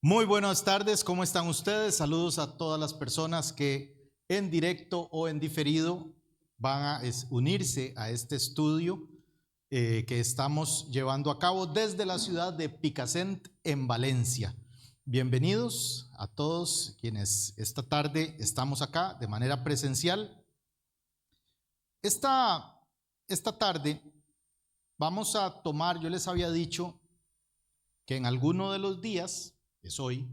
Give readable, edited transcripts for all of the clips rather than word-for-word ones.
Muy buenas tardes, ¿cómo están ustedes? Saludos a todas las personas que en directo o en diferido van a unirse a este estudio que estamos llevando a cabo desde la ciudad de Picassent en Valencia. Bienvenidos a todos quienes esta tarde estamos acá de manera presencial. Esta tarde vamos a tomar, yo les había dicho que en alguno de los días, que es hoy,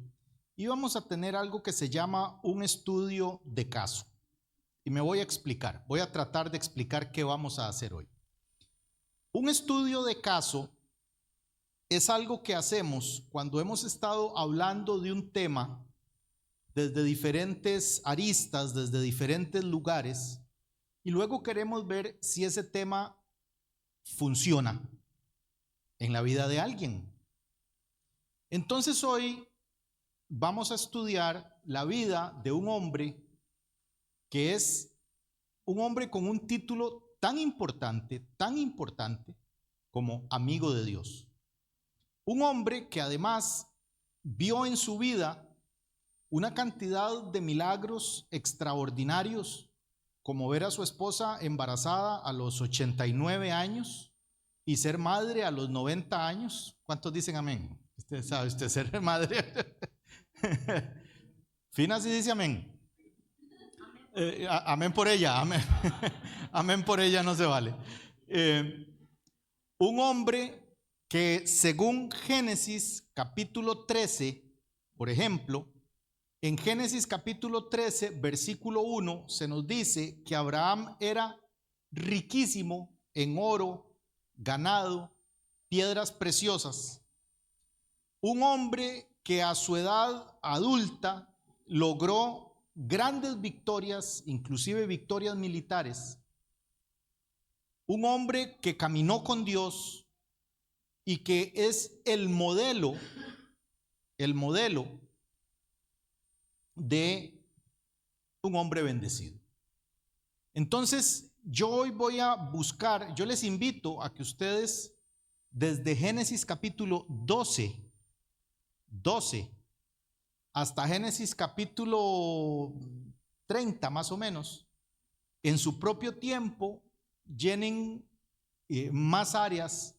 íbamos a tener algo que se llama un estudio de caso. Y me voy a explicar, voy a tratar de explicar qué vamos a hacer hoy. Un estudio de caso es algo que hacemos cuando hemos estado hablando de un tema desde diferentes aristas, desde diferentes lugares, y luego queremos ver si ese tema funciona en la vida de alguien. Entonces hoy vamos a estudiar la vida de un hombre que es un hombre con un título tan importante como amigo de Dios. Un hombre que además vio en su vida una cantidad de milagros extraordinarios, como ver a su esposa embarazada a los 89 años y ser madre a los 90 años. ¿Cuántos dicen amén? Usted sabe, usted ser madre. Fina sí dice amén. Amén por ella, amén. Amén por ella no se vale. Un hombre que según Génesis capítulo 13, por ejemplo, en Génesis capítulo 13, versículo 1, se nos dice que Abraham era riquísimo en oro, ganado, piedras preciosas. Un hombre que a su edad adulta logró grandes victorias, inclusive victorias militares. Un hombre que caminó con Dios y que es el modelo de un hombre bendecido. Entonces, yo hoy voy a buscar, yo les invito a que ustedes desde Génesis capítulo 12 hasta Génesis capítulo 30 más o menos, en su propio tiempo llenen más áreas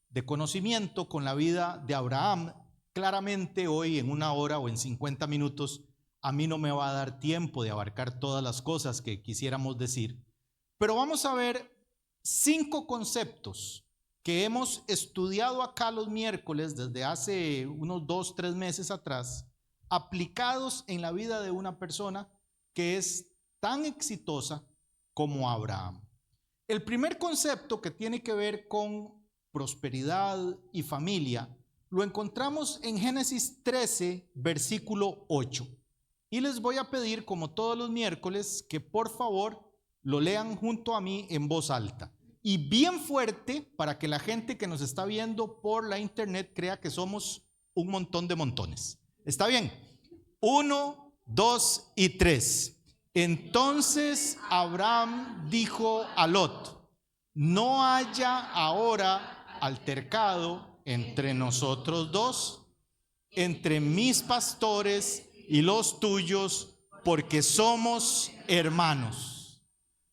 de conocimiento con la vida de Abraham. Claramente hoy en una hora o en 50 minutos a mí no me va a dar tiempo de abarcar todas las cosas que quisiéramos decir, pero vamos a ver 5 conceptos que hemos estudiado acá los miércoles desde hace unos 2-3 meses atrás, aplicados en la vida de una persona que es tan exitosa como Abraham. El primer concepto, que tiene que ver con prosperidad y familia, lo encontramos en Génesis 13, versículo 8. Y les voy a pedir, como todos los miércoles, que por favor lo lean junto a mí en voz alta y bien fuerte, para que la gente que nos está viendo por la internet crea que somos un montón de montones. ¿Está bien? 1, 2 y 3. Entonces Abraham dijo a Lot: no haya ahora altercado entre nosotros dos, entre mis pastores y los tuyos, porque somos hermanos.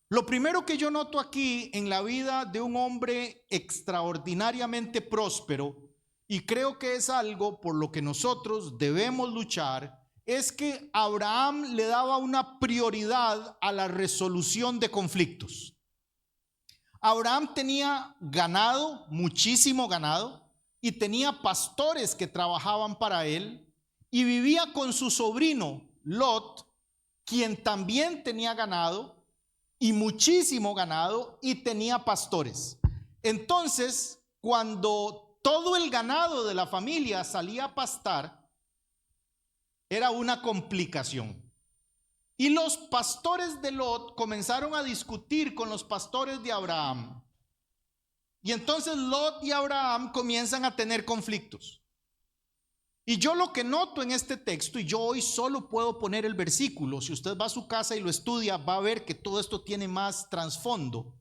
Lo primero que yo noto aquí en la vida de un hombre extraordinariamente próspero, y creo que es algo por lo que nosotros debemos luchar, es que Abraham le daba una prioridad a la resolución de conflictos. Abraham tenía ganado, muchísimo ganado, y tenía pastores que trabajaban para él, y vivía con su sobrino Lot, quien también tenía ganado y muchísimo ganado y tenía pastores. Entonces, cuando todo el ganado de la familia salía a pastar, era una complicación. Y los pastores de Lot comenzaron a discutir con los pastores de Abraham. Y entonces Lot y Abraham comienzan a tener conflictos. Y yo lo que noto en este texto, y yo hoy solo puedo poner el versículo, si usted va a su casa y lo estudia, va a ver que todo esto tiene más trasfondo.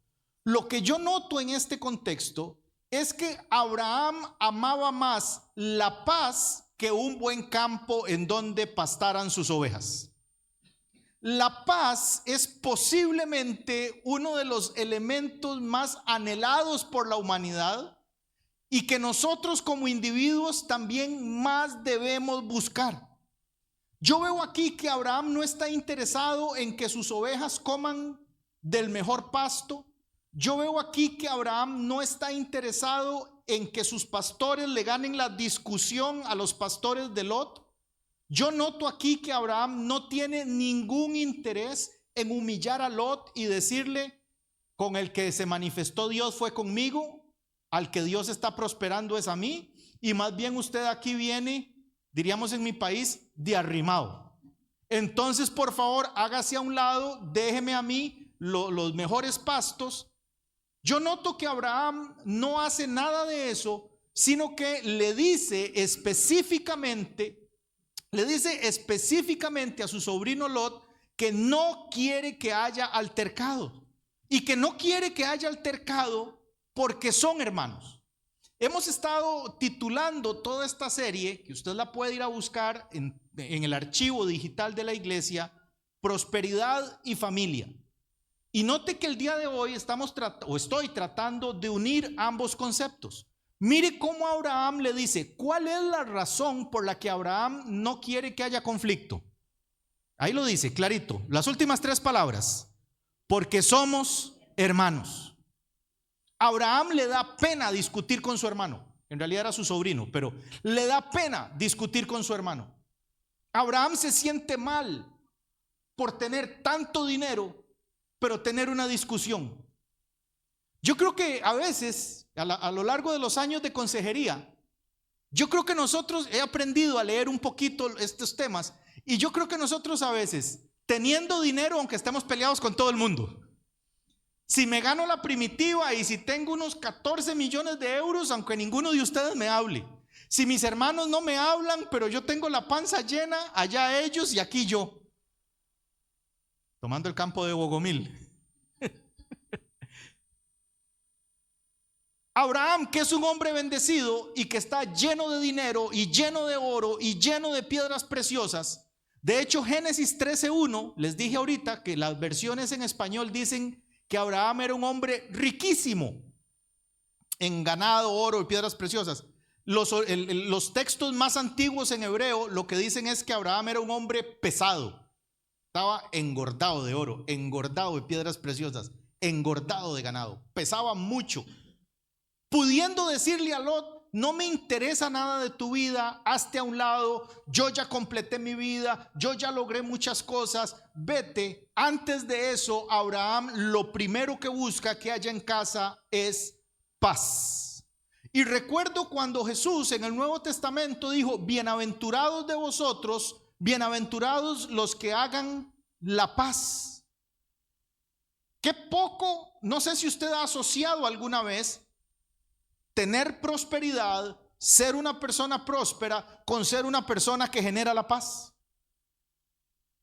Lo que yo noto en este contexto es que Abraham amaba más la paz que un buen campo en donde pastaran sus ovejas. La paz es posiblemente uno de los elementos más anhelados por la humanidad y que nosotros como individuos también más debemos buscar. Yo veo aquí que Abraham no está interesado en que sus ovejas coman del mejor pasto. Yo veo aquí que Abraham no está interesado en que sus pastores le ganen la discusión a los pastores de Lot. Yo noto aquí que Abraham no tiene ningún interés en humillar a Lot y decirle: con el que se manifestó Dios fue conmigo, al que Dios está prosperando es a mí. Y más bien usted aquí viene, diríamos en mi país, de arrimado. Entonces, por favor, hágase a un lado, déjeme a mí los mejores pastos. Yo noto que Abraham no hace nada de eso, sino que le dice específicamente a su sobrino Lot que no quiere que haya altercado, y que no quiere que haya altercado porque son hermanos. Hemos estado titulando toda esta serie, que usted la puede ir a buscar en el archivo digital de la iglesia, Prosperidad y Familia. Y note que el día de hoy estoy tratando de unir ambos conceptos. Mire cómo Abraham le dice, ¿cuál es la razón por la que Abraham no quiere que haya conflicto? Ahí lo dice clarito, las últimas 3 palabras: porque somos hermanos. Abraham le da pena discutir con su hermano. En realidad era su sobrino, pero le da pena discutir con su hermano. Abraham se siente mal por tener tanto dinero, pero tener una discusión. Yo creo que a veces, a lo largo de los años de consejería, yo creo que nosotros, he aprendido a leer un poquito estos temas, y yo creo que nosotros a veces, teniendo dinero, aunque estemos peleados con todo el mundo, si me gano la primitiva y si tengo unos 14 millones de euros, aunque ninguno de ustedes me hable, si mis hermanos no me hablan, pero yo tengo la panza llena, allá ellos y aquí yo, tomando el campo de Bogomil. Abraham, que es un hombre bendecido y que está lleno de dinero y lleno de oro y lleno de piedras preciosas. De hecho, Génesis 13:1, les dije ahorita que las versiones en español dicen que Abraham era un hombre riquísimo en ganado, oro y piedras preciosas. Los textos más antiguos en hebreo lo que dicen es que Abraham era un hombre pesado. Estaba engordado de oro, engordado de piedras preciosas, engordado de ganado, pesaba mucho. Pudiendo decirle a Lot: no me interesa nada de tu vida, hazte a un lado, yo ya completé mi vida, yo ya logré muchas cosas, vete. Antes de eso, Abraham lo primero que busca que haya en casa es paz. Y recuerdo cuando Jesús en el Nuevo Testamento dijo: bienaventurados de vosotros, bienaventurados los que hagan la paz. Qué poco, no sé si usted ha asociado alguna vez tener prosperidad, ser una persona próspera, con ser una persona que genera la paz.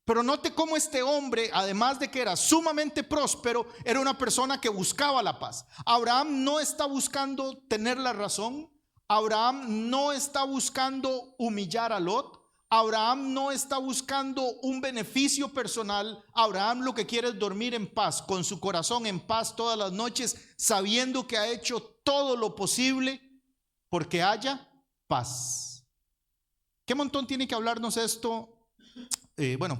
Pero note cómo este hombre, además de que era sumamente próspero, era una persona que buscaba la paz. Abraham no está buscando tener la razón. Abraham no está buscando humillar a Lot. Abraham no está buscando un beneficio personal. Abraham lo que quiere es dormir en paz, con su corazón en paz todas las noches, sabiendo que ha hecho todo lo posible porque haya paz. ¿Qué montón tiene que hablarnos esto? Bueno,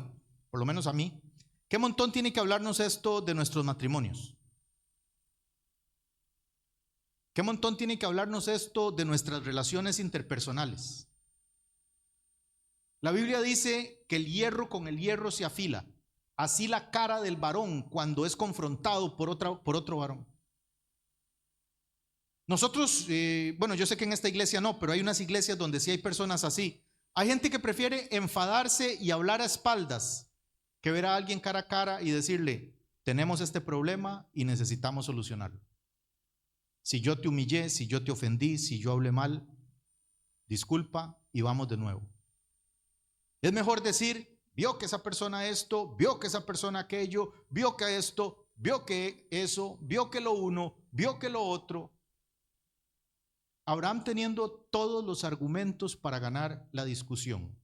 por lo menos a mí. ¿Qué montón tiene que hablarnos esto de nuestros matrimonios? ¿Qué montón tiene que hablarnos esto de nuestras relaciones interpersonales? La Biblia dice que el hierro con el hierro se afila. Así la cara del varón cuando es confrontado por otro varón. Nosotros, bueno, yo sé que en esta iglesia no, pero hay unas iglesias donde sí hay personas así. Hay gente que prefiere enfadarse y hablar a espaldas que ver a alguien cara a cara y decirle: tenemos este problema y necesitamos solucionarlo. Si yo te humillé, si yo te ofendí, si yo hablé mal, disculpa y vamos de nuevo. Es mejor decir: vio que esa persona esto, vio que esa persona aquello, vio que esto, vio que eso, vio que lo uno, vio que lo otro. Abraham, teniendo todos los argumentos para ganar la discusión,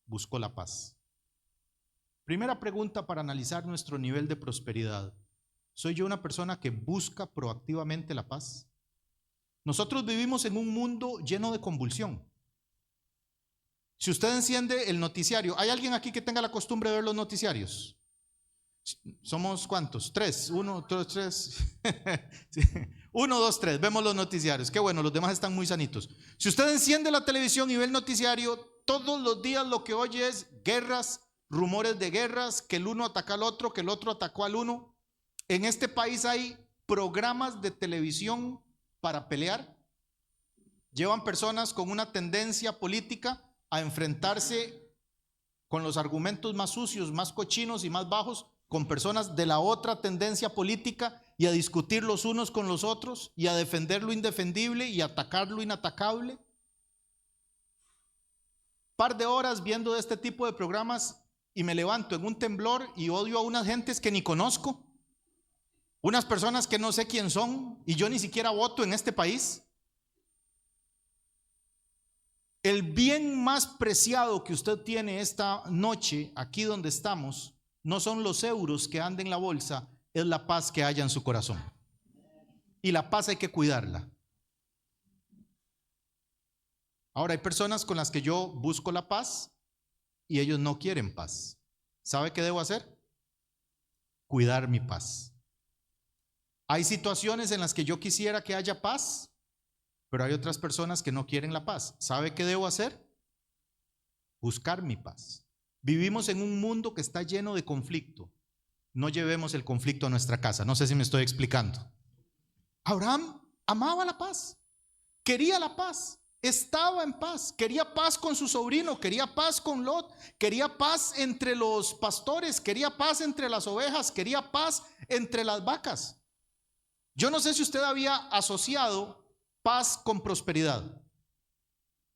buscó la paz. Primera pregunta para analizar nuestro nivel de prosperidad. ¿Soy yo una persona que busca proactivamente la paz? Nosotros vivimos en un mundo lleno de convulsión. Si usted enciende el noticiario, ¿hay alguien aquí que tenga la costumbre de ver los noticiarios? ¿Somos cuántos? Tres. Uno, dos, tres. Sí. 1, 2, 3. Vemos los noticiarios. Qué bueno, los demás están muy sanitos. Si usted enciende la televisión y ve el noticiario, todos los días lo que oye es guerras, rumores de guerras, que el uno ataca al otro, que el otro atacó al uno. En este país hay programas de televisión para pelear. Llevan personas con una tendencia política a enfrentarse con los argumentos más sucios, más cochinos y más bajos, con personas de la otra tendencia política, y a discutir los unos con los otros y a defender lo indefendible y atacar lo inatacable. Par de horas viendo este tipo de programas y me levanto en un temblor y odio a unas gentes que ni conozco, unas personas que no sé quién son, y yo ni siquiera voto en este país. El bien más preciado que usted tiene esta noche aquí donde estamos no son los euros que andan en la bolsa, es la paz que haya en su corazón. Y la paz hay que cuidarla. Ahora, hay personas con las que yo busco la paz y ellos no quieren paz. ¿Sabe qué debo hacer? Cuidar mi paz. Hay situaciones en las que yo quisiera que haya paz, pero hay otras personas que no quieren la paz. ¿Sabe qué debo hacer? Buscar mi paz. Vivimos en un mundo que está lleno de conflicto. No llevemos el conflicto a nuestra casa. No sé si me estoy explicando. Abraham amaba la paz, quería la paz, estaba en paz, quería paz con su sobrino, quería paz con Lot, quería paz entre los pastores, quería paz entre las ovejas, quería paz entre las vacas. Yo no sé si usted había asociado paz con prosperidad.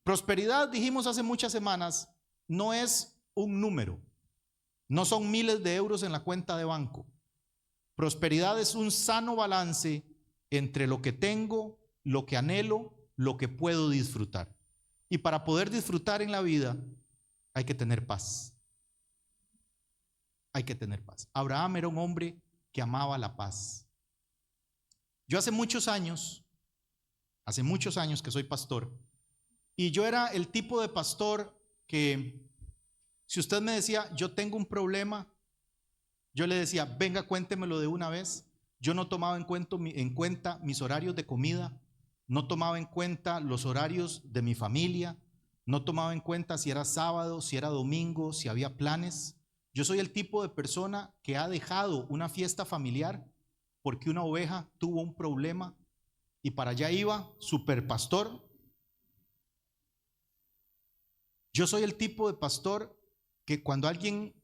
Prosperidad, dijimos hace muchas semanas, no es un número, no son miles de euros en la cuenta de banco. Prosperidad es un sano balance entre lo que tengo, lo que anhelo, lo que puedo disfrutar. Y para poder disfrutar en la vida hay que tener paz. Hay que tener paz. Abraham era un hombre que amaba la paz. Yo hace muchos años que soy pastor, y yo era el tipo de pastor que, si usted me decía, yo tengo un problema, yo le decía, venga, cuéntemelo de una vez. Yo no tomaba en cuenta mis horarios de comida, no tomaba en cuenta los horarios de mi familia, no tomaba en cuenta si era sábado, si era domingo, si había planes. Yo soy el tipo de persona que ha dejado una fiesta familiar porque una oveja tuvo un problema y para allá iba super pastor. Yo soy el tipo de pastor que cuando alguien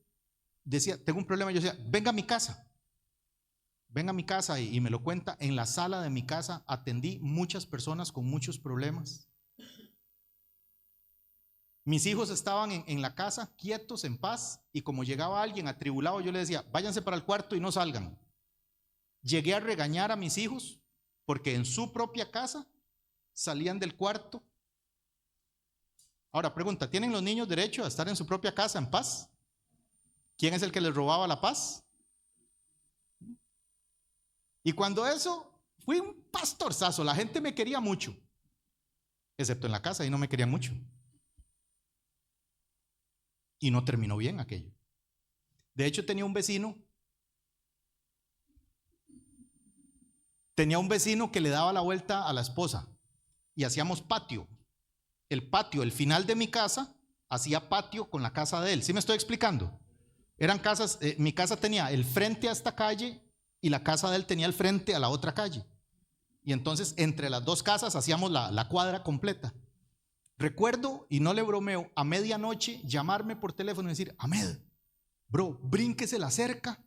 decía, tengo un problema, yo decía, venga a mi casa. Venga a mi casa y me lo cuenta. En la sala de mi casa atendí muchas personas con muchos problemas. Mis hijos estaban en la casa quietos, en paz, y como llegaba alguien atribulado, yo les decía, váyanse para el cuarto y no salgan. Llegué a regañar a mis hijos porque en su propia casa salían del cuarto. Ahora pregunta, ¿tienen los niños derecho a estar en su propia casa en paz? ¿Quién es el que les robaba la paz? Y cuando eso, fui un pastorzazo, la gente me quería mucho, excepto en la casa, y no me querían mucho. Y no terminó bien aquello. De hecho, tenía un vecino que le daba la vuelta a la esposa y hacíamos patio. El final de mi casa, hacía patio con la casa de él. ¿Sí me estoy explicando? Eran casas, mi casa tenía el frente a esta calle y la casa de él tenía el frente a la otra calle. Y entonces entre las dos casas hacíamos la cuadra completa. Recuerdo, y no le bromeo, a medianoche llamarme por teléfono y decir, Ahmed, bro, brínquese la cerca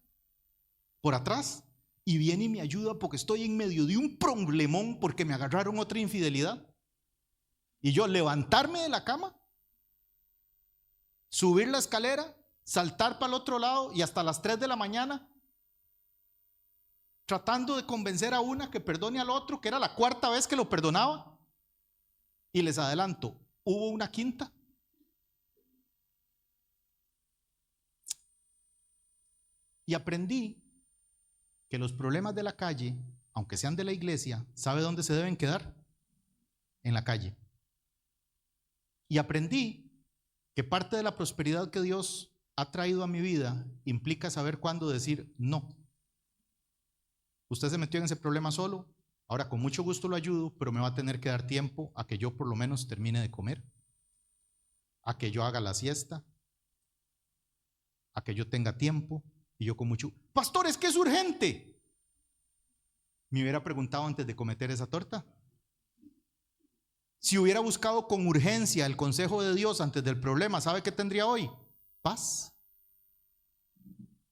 por atrás y viene y me ayuda porque estoy en medio de un problemón porque me agarraron otra infidelidad. Y yo levantarme de la cama, subir la escalera, saltar para el otro lado y hasta las 3 de la mañana tratando de convencer a una que perdone al otro, que era la cuarta vez que lo perdonaba. Y les adelanto, hubo una quinta. Y aprendí que los problemas de la calle, aunque sean de la iglesia, ¿sabe dónde se deben quedar? En la calle. Y aprendí que parte de la prosperidad que Dios ha traído a mi vida implica saber cuándo decir no. Usted se metió en ese problema solo, ahora con mucho gusto lo ayudo, pero me va a tener que dar tiempo a que yo por lo menos termine de comer, a que yo haga la siesta, a que yo tenga tiempo. Y yo con mucho, pastor, es que es urgente. Me hubiera preguntado antes de cometer esa torta. Si hubiera buscado con urgencia el consejo de Dios antes del problema, ¿sabe qué tendría hoy? Paz.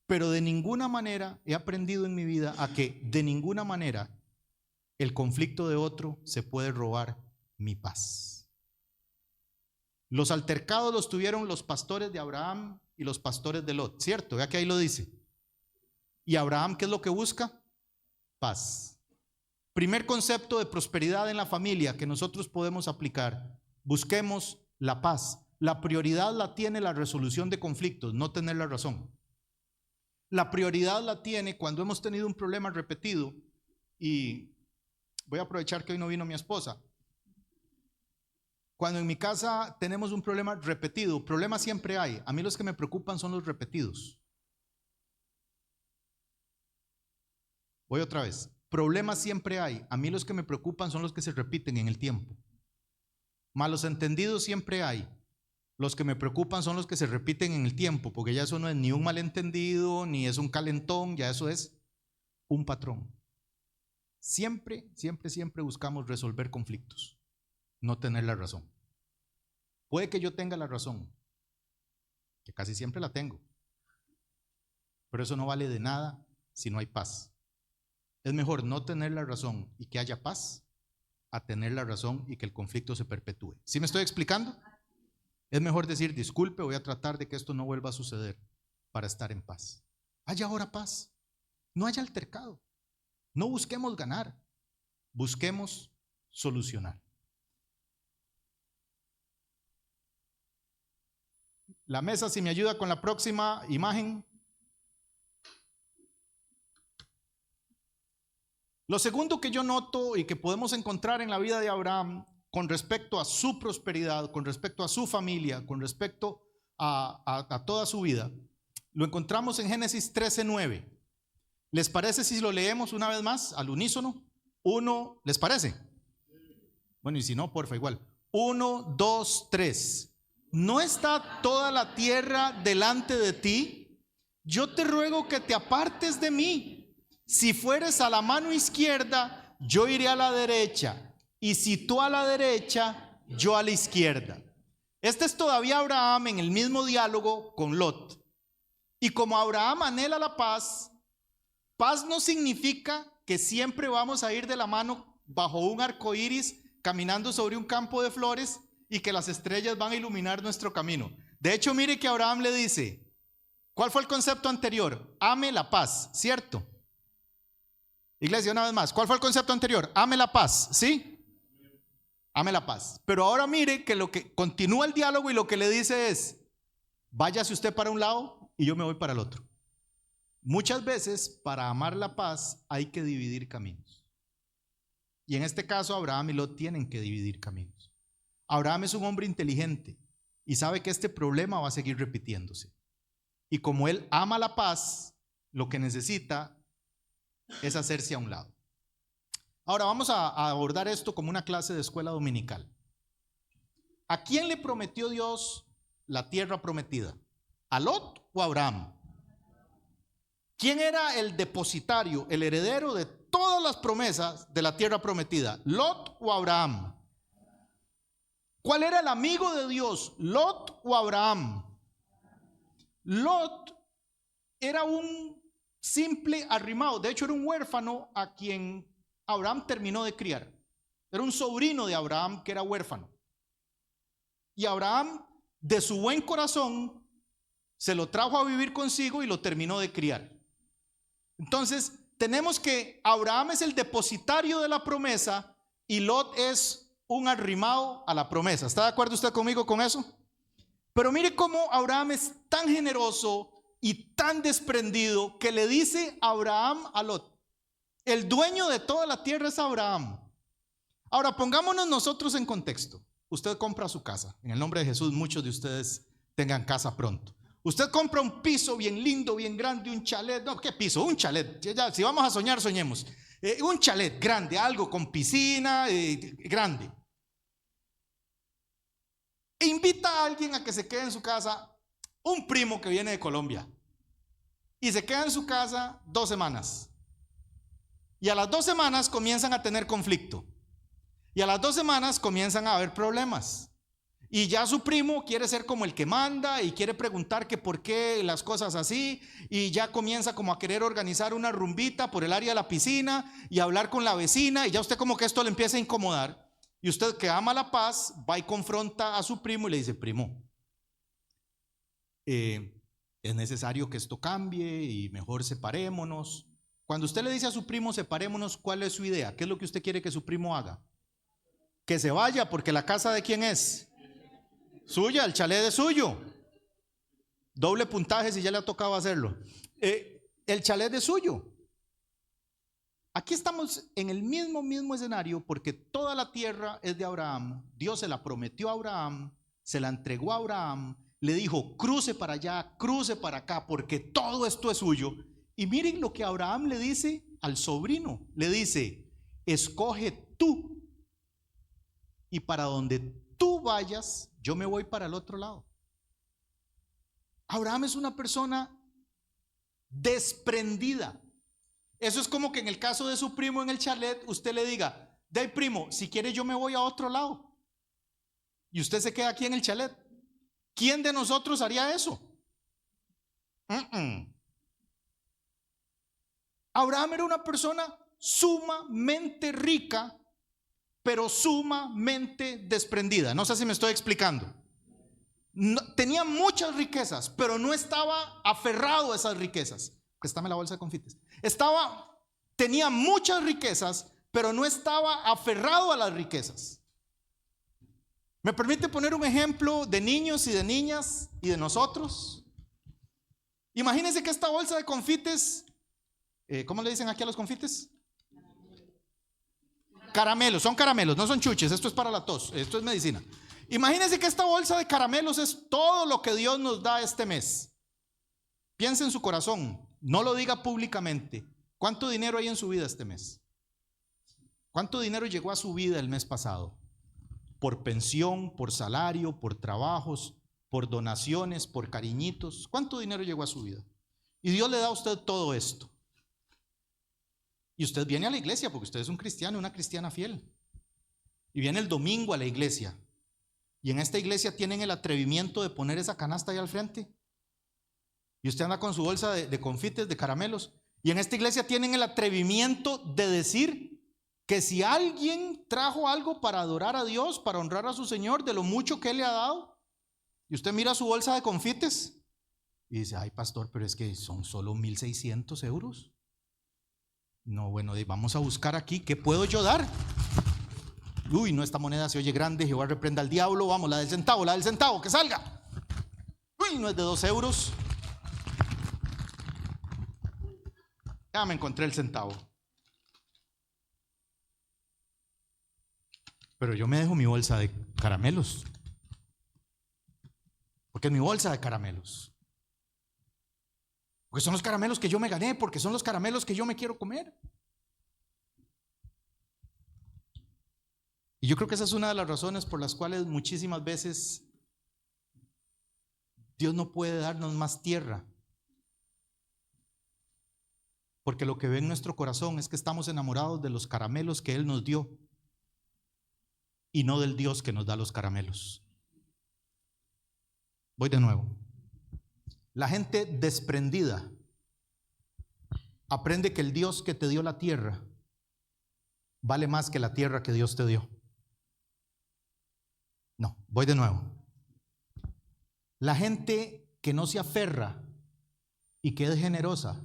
Pero de ninguna manera he aprendido en mi vida a que de ninguna manera el conflicto de otro se puede robar mi paz. Los altercados los tuvieron los pastores de Abraham y los pastores de Lot, ¿cierto? Vea que ahí lo dice. ¿Y Abraham qué es lo que busca? Paz. Primer concepto de prosperidad en la familia que nosotros podemos aplicar. Busquemos la paz. La prioridad la tiene la resolución de conflictos, no tener la razón. La prioridad la tiene cuando hemos tenido un problema repetido. Y voy a aprovechar que hoy no vino mi esposa. Cuando en mi casa tenemos un problema repetido, problemas siempre hay. A mí los que me preocupan son los repetidos. Voy otra vez. Problemas siempre hay. A mí los que me preocupan son los que se repiten en el tiempo. Malos entendidos siempre hay. Los que me preocupan son los que se repiten en el tiempo, porque ya eso no es ni un malentendido, ni es un calentón, ya eso es un patrón. Siempre, siempre, siempre buscamos resolver conflictos, no tener la razón. Puede que yo tenga la razón, que casi siempre la tengo, pero eso no vale de nada si no hay paz. Es mejor no tener la razón y que haya paz a tener la razón y que el conflicto se perpetúe. ¿Sí me estoy explicando? Es mejor decir, disculpe, voy a tratar de que esto no vuelva a suceder para estar en paz. Haya ahora paz, no haya altercado. No busquemos ganar, busquemos solucionar. La mesa, si me ayuda con la próxima imagen. Lo segundo que yo noto y que podemos encontrar en la vida de Abraham con respecto a su prosperidad, con respecto a su familia, con respecto a toda su vida, lo encontramos en Génesis 13:9. ¿Les parece si lo leemos una vez más al unísono? Uno, ¿les parece? Bueno, y si no, porfa, igual. 1, 2, 3. ¿No está toda la tierra delante de ti? Yo te ruego que te apartes de mí. Si fueres a la mano izquierda, yo iré a la derecha. Y si tú a la derecha, yo a la izquierda. Este es todavía Abraham en el mismo diálogo con Lot. Y como Abraham anhela la paz, paz no significa que siempre vamos a ir de la mano bajo un arco iris, caminando sobre un campo de flores y que las estrellas van a iluminar nuestro camino. De hecho, mire que Abraham le dice, ¿cuál fue el concepto anterior? Ame la paz, ¿cierto? Iglesia, una vez más, ¿cuál fue el concepto anterior? Ame la paz, ¿sí? Ame la paz. Pero ahora mire que lo que continúa el diálogo y lo que le dice es, váyase usted para un lado y yo me voy para el otro. Muchas veces para amar la paz hay que dividir caminos. Y en este caso Abraham y Lot tienen que dividir caminos. Abraham es un hombre inteligente y sabe que este problema va a seguir repitiéndose. Y como él ama la paz, lo que necesita es hacerse a un lado. Ahora vamos a abordar esto como una clase de escuela dominical. ¿A quién le prometió Dios la tierra prometida? ¿A Lot o a Abraham? ¿Quién era el depositario, el heredero de todas las promesas de la tierra prometida? ¿Lot o Abraham? ¿Cuál era el amigo de Dios? ¿Lot o Abraham? Lot era un simple arrimado, de hecho era un huérfano a quien Abraham terminó de criar. Era un sobrino de Abraham que era huérfano. Y Abraham, de su buen corazón, se lo trajo a vivir consigo y lo terminó de criar. Entonces, tenemos que Abraham es el depositario de la promesa y Lot es un arrimado a la promesa. ¿Está de acuerdo usted conmigo con eso? Pero mire cómo Abraham es tan generoso y tan desprendido que le dice Abraham a Lot: el dueño de toda la tierra es Abraham. Ahora pongámonos nosotros en contexto. Usted compra su casa. En el nombre de Jesús, muchos de ustedes tengan casa pronto. Usted compra un piso bien lindo, bien grande, un chalet. No, ¿qué piso? Un chalet. Ya, si vamos a soñar, soñemos. Un chalet grande, algo con piscina, grande. E invita a alguien a que se quede en su casa, un primo que viene de Colombia. Y se queda en su casa 2 semanas. Y a las 2 semanas comienzan a tener conflicto. Y a las 2 semanas comienzan a haber problemas. Y ya su primo quiere ser como el que manda y quiere preguntar que por qué las cosas así. Y ya comienza como a querer organizar una rumbita por el área de la piscina y hablar con la vecina. Y ya usted como que esto le empieza a incomodar. Y usted, que ama la paz, va y confronta a su primo y le dice: primo, es necesario que esto cambie y mejor separémonos. Cuando usted le dice a su primo separémonos, ¿cuál es su idea? ¿Qué es lo que usted quiere que su primo haga? Que se vaya, porque la casa ¿de quién es? Suya, el chalet es suyo. Doble puntaje si ya le ha tocado hacerlo. El chalet es suyo. Aquí estamos en el mismo escenario, porque toda la tierra es de Abraham. Dios se la prometió a Abraham, se la entregó a Abraham, le dijo: cruce para allá, cruce para acá, porque todo esto es suyo. Y miren lo que Abraham le dice al sobrino. Le dice: escoge tú, y para donde tú vayas, yo me voy para el otro lado. Abraham es una persona desprendida. Eso es como que en el caso de su primo en el chalet, usted le diga: de ahí, primo, si quiere yo me voy a otro lado. Y usted se queda aquí en el chalet. ¿Quién de nosotros haría eso? Abraham era una persona sumamente rica, pero sumamente desprendida. No sé si me estoy explicando. No, tenía muchas riquezas, pero no estaba aferrado a esas riquezas. Préstame la bolsa de confites. Tenía muchas riquezas, pero no estaba aferrado a las riquezas. ¿Me permite poner un ejemplo de niños y de niñas y de nosotros? Imagínense que esta bolsa de confites, ¿cómo le dicen aquí a los confites? Caramelos, son caramelos, no son chuches. Esto es para la tos, esto es medicina. Imagínense que esta bolsa de caramelos es todo lo que Dios nos da este mes. Piense en su corazón, no lo diga públicamente. ¿Cuánto dinero hay en su vida este mes? ¿Cuánto dinero llegó a su vida el mes pasado? Por pensión, por salario, por trabajos, por donaciones, por cariñitos. ¿Cuánto dinero llegó a su vida? Y Dios le da a usted todo esto. Y usted viene a la iglesia porque usted es un cristiano, una cristiana fiel. Y viene el domingo a la iglesia. Y en esta iglesia tienen el atrevimiento de poner esa canasta ahí al frente. Y usted anda con su bolsa de confites, de caramelos. Y en esta iglesia tienen el atrevimiento de decir que si alguien trajo algo para adorar a Dios, para honrar a su Señor, de lo mucho que Él le ha dado, y usted mira su bolsa de confites y dice: ay, pastor, pero es que son solo 1,600 euros. No, bueno, vamos a buscar aquí, ¿qué puedo yo dar? Uy, no, esta moneda se oye grande, Jehová reprenda al diablo. Vamos, la del centavo, que salga. Uy, no es de 2 euros. Ya me encontré el centavo. Pero yo me dejo mi bolsa de caramelos, porque es mi bolsa de caramelos. Porque son los caramelos que yo me gané, porque son los caramelos que yo me quiero comer. Y yo creo que esa es una de las razones por las cuales muchísimas veces Dios no puede darnos más tierra. Porque lo que ve en nuestro corazón es que estamos enamorados de los caramelos que Él nos dio y no del Dios que nos da los caramelos. Voy de nuevo. La gente desprendida aprende que el Dios que te dio la tierra vale más que la tierra que Dios te dio. No, voy de nuevo. La gente que no se aferra y que es generosa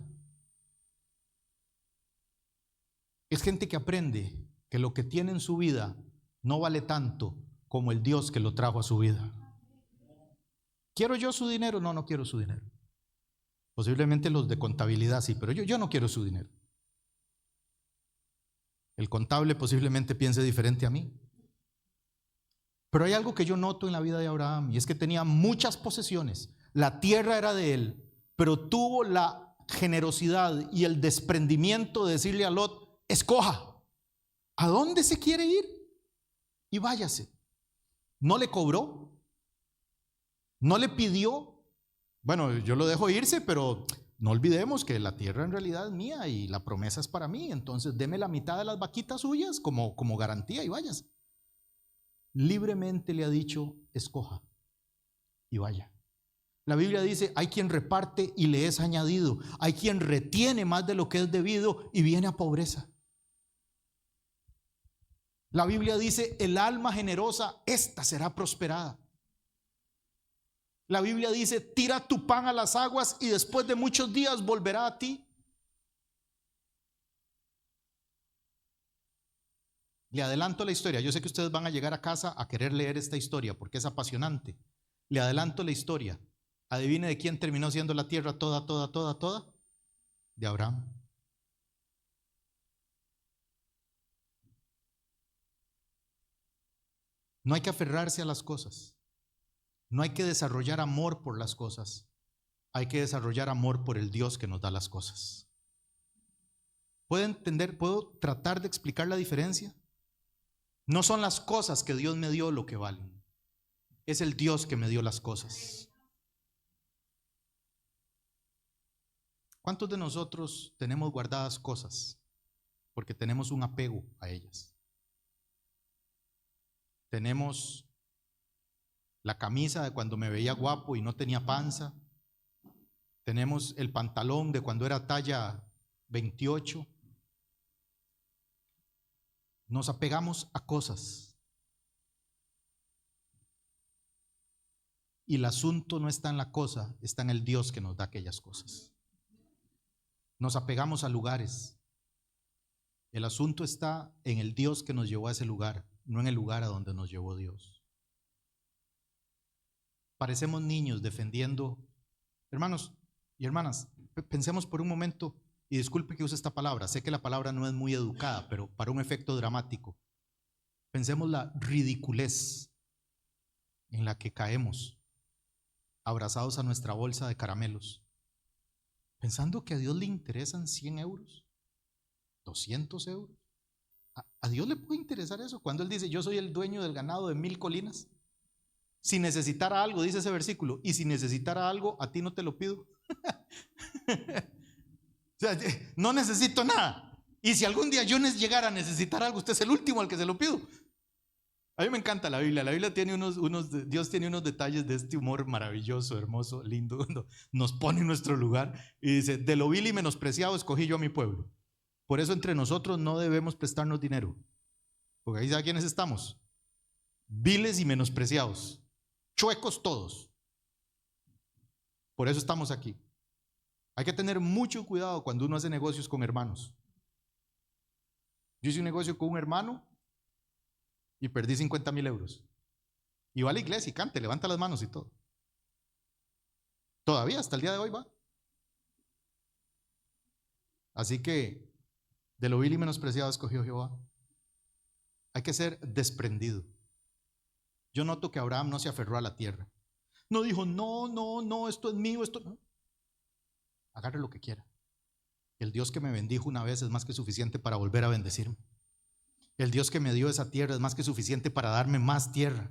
Es gente que aprende que lo que tiene en su vida no vale tanto como el Dios que lo trajo a su vida. ¿Quiero yo su dinero? No, no quiero su dinero. Posiblemente los de contabilidad sí, pero yo no quiero su dinero. El contable posiblemente piense diferente a mí. Pero hay algo que yo noto en la vida de Abraham, y es que tenía muchas posesiones. La tierra era de él, pero tuvo la generosidad y el desprendimiento de decirle a Lot: escoja, ¿a dónde se quiere ir? Y váyase. No le cobró, no le pidió. Bueno, yo lo dejo irse, pero no olvidemos que la tierra en realidad es mía y la promesa es para mí. Entonces deme la mitad de las vaquitas suyas como garantía y váyase. Libremente le ha dicho: escoja y vaya. La Biblia dice: hay quien reparte y le es añadido, hay quien retiene más de lo que es debido y viene a pobreza. La Biblia dice: el alma generosa, esta será prosperada. La Biblia dice: tira tu pan a las aguas y después de muchos días volverá a ti. Le adelanto la historia. Yo sé que ustedes van a llegar a casa a querer leer esta historia porque es apasionante. Le adelanto la historia. Adivine de quién terminó siendo la tierra toda. De Abraham. No hay que aferrarse a las cosas. No hay que desarrollar amor por las cosas. Hay que desarrollar amor por el Dios que nos da las cosas. ¿Puedo entender? ¿Puedo tratar de explicar la diferencia? No son las cosas que Dios me dio lo que valen. Es el Dios que me dio las cosas. ¿Cuántos de nosotros tenemos guardadas cosas porque tenemos un apego a ellas? Tenemos la camisa de cuando me veía guapo y no tenía panza. Tenemos el pantalón de cuando era talla 28. Nos apegamos a cosas. Y el asunto no está en la cosa, está en el Dios que nos da aquellas cosas. Nos apegamos a lugares. El asunto está en el Dios que nos llevó a ese lugar, no en el lugar a donde nos llevó Dios. Parecemos niños defendiendo. Hermanos y hermanas, pensemos por un momento, y disculpe que use esta palabra, sé que la palabra no es muy educada, pero para un efecto dramático, pensemos la ridiculez en la que caemos, abrazados a nuestra bolsa de caramelos, pensando que a Dios le interesan 100 euros, 200 euros. ¿A Dios le puede interesar eso? Cuando Él dice: yo soy el dueño del ganado de 1000 colinas. Si necesitara algo, dice ese versículo, y si necesitara algo, a ti no te lo pido. O sea, no necesito nada. Y si algún día yo llegara a necesitar algo, usted es el último al que se lo pido. A mí me encanta la Biblia. La Biblia tiene Dios tiene unos detalles de este humor maravilloso, hermoso, lindo. Nos pone en nuestro lugar y dice: de lo vil y menospreciado escogí yo a mi pueblo. Por eso entre nosotros no debemos prestarnos dinero. Porque ahí sabe quiénes estamos: viles y menospreciados, chuecos todos. Por eso estamos aquí. Hay que tener mucho cuidado cuando uno hace negocios con hermanos. Yo hice un negocio con un hermano y perdí 50,000 euros. Y va a la iglesia y cante, levanta las manos y todo. Todavía hasta el día de hoy va. Así que de lo vil y menospreciado escogió Jehová. Hay que ser desprendido. Yo noto que Abraham no se aferró a la tierra. No dijo: no, esto es mío, esto no. Agarre lo que quiera. El Dios que me bendijo una vez es más que suficiente para volver a bendecirme. El Dios que me dio esa tierra es más que suficiente para darme más tierra.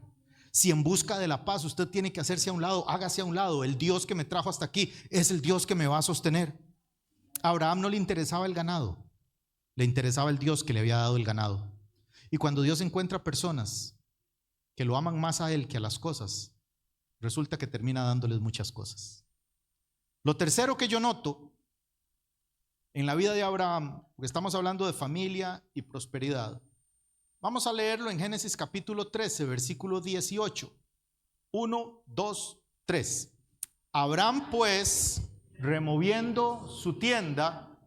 Si en busca de la paz usted tiene que hacerse a un lado, hágase a un lado. El Dios que me trajo hasta aquí es el Dios que me va a sostener. A Abraham no le interesaba el ganado, le interesaba el Dios que le había dado el ganado. Y cuando Dios encuentra personas que lo aman más a Él que a las cosas, resulta que termina dándoles muchas cosas. Lo tercero que yo noto en la vida de Abraham, porque estamos hablando de familia y prosperidad, vamos a leerlo en Génesis capítulo 13, versículo 18. 1, 2, 3. Abraham pues, removiendo su tienda,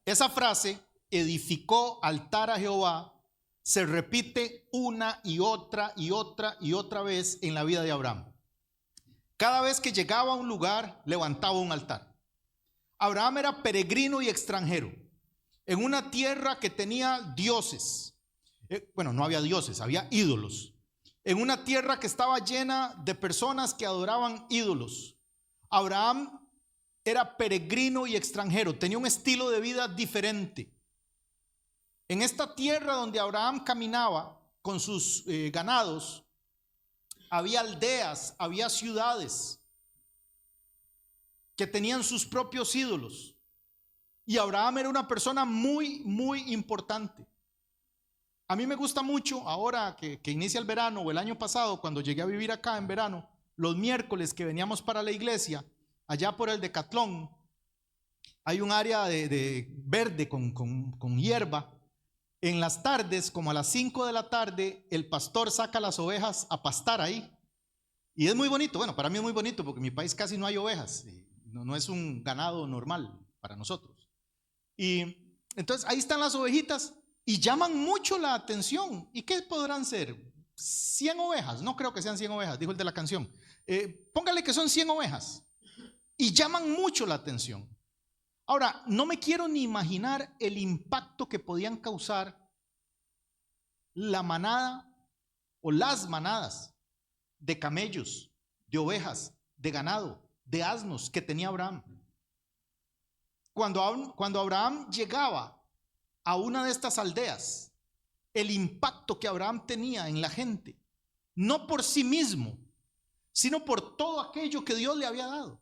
esa frase, edificó altar a Jehová, se repite una y otra y otra y otra vez en la vida de Abraham. Cada vez que llegaba a un lugar, levantaba un altar. Abraham era peregrino y extranjero en una tierra que tenía dioses. Bueno, no había dioses, había ídolos. En una tierra que estaba llena de personas que adoraban ídolos. Abraham era peregrino y extranjero, tenía un estilo de vida diferente. En esta tierra donde Abraham caminaba con sus ganados, había aldeas, había ciudades que tenían sus propios ídolos. Y Abraham era una persona muy, muy importante. A mí me gusta mucho, ahora que inicia el verano, o el año pasado, cuando llegué a vivir acá en verano, los miércoles que veníamos para la iglesia, allá por el Decatlón, hay un área de verde con hierba. En las tardes, como a las 5 de la tarde, el pastor saca las ovejas a pastar ahí. Y es muy bonito, bueno, para mí es muy bonito porque en mi país casi no hay ovejas, no es un ganado normal para nosotros. Y entonces ahí están las ovejitas y llaman mucho la atención. ¿Y qué podrán ser? 100 ovejas, no creo que sean 100 ovejas, dijo el de la canción. Póngale que son 100 ovejas y llaman mucho la atención. Ahora, no me quiero ni imaginar el impacto que podían causar la manada o las manadas de camellos, de ovejas, de ganado, de asnos que tenía Abraham. Cuando Abraham llegaba a una de estas aldeas, el impacto que Abraham tenía en la gente, no por sí mismo, sino por todo aquello que Dios le había dado.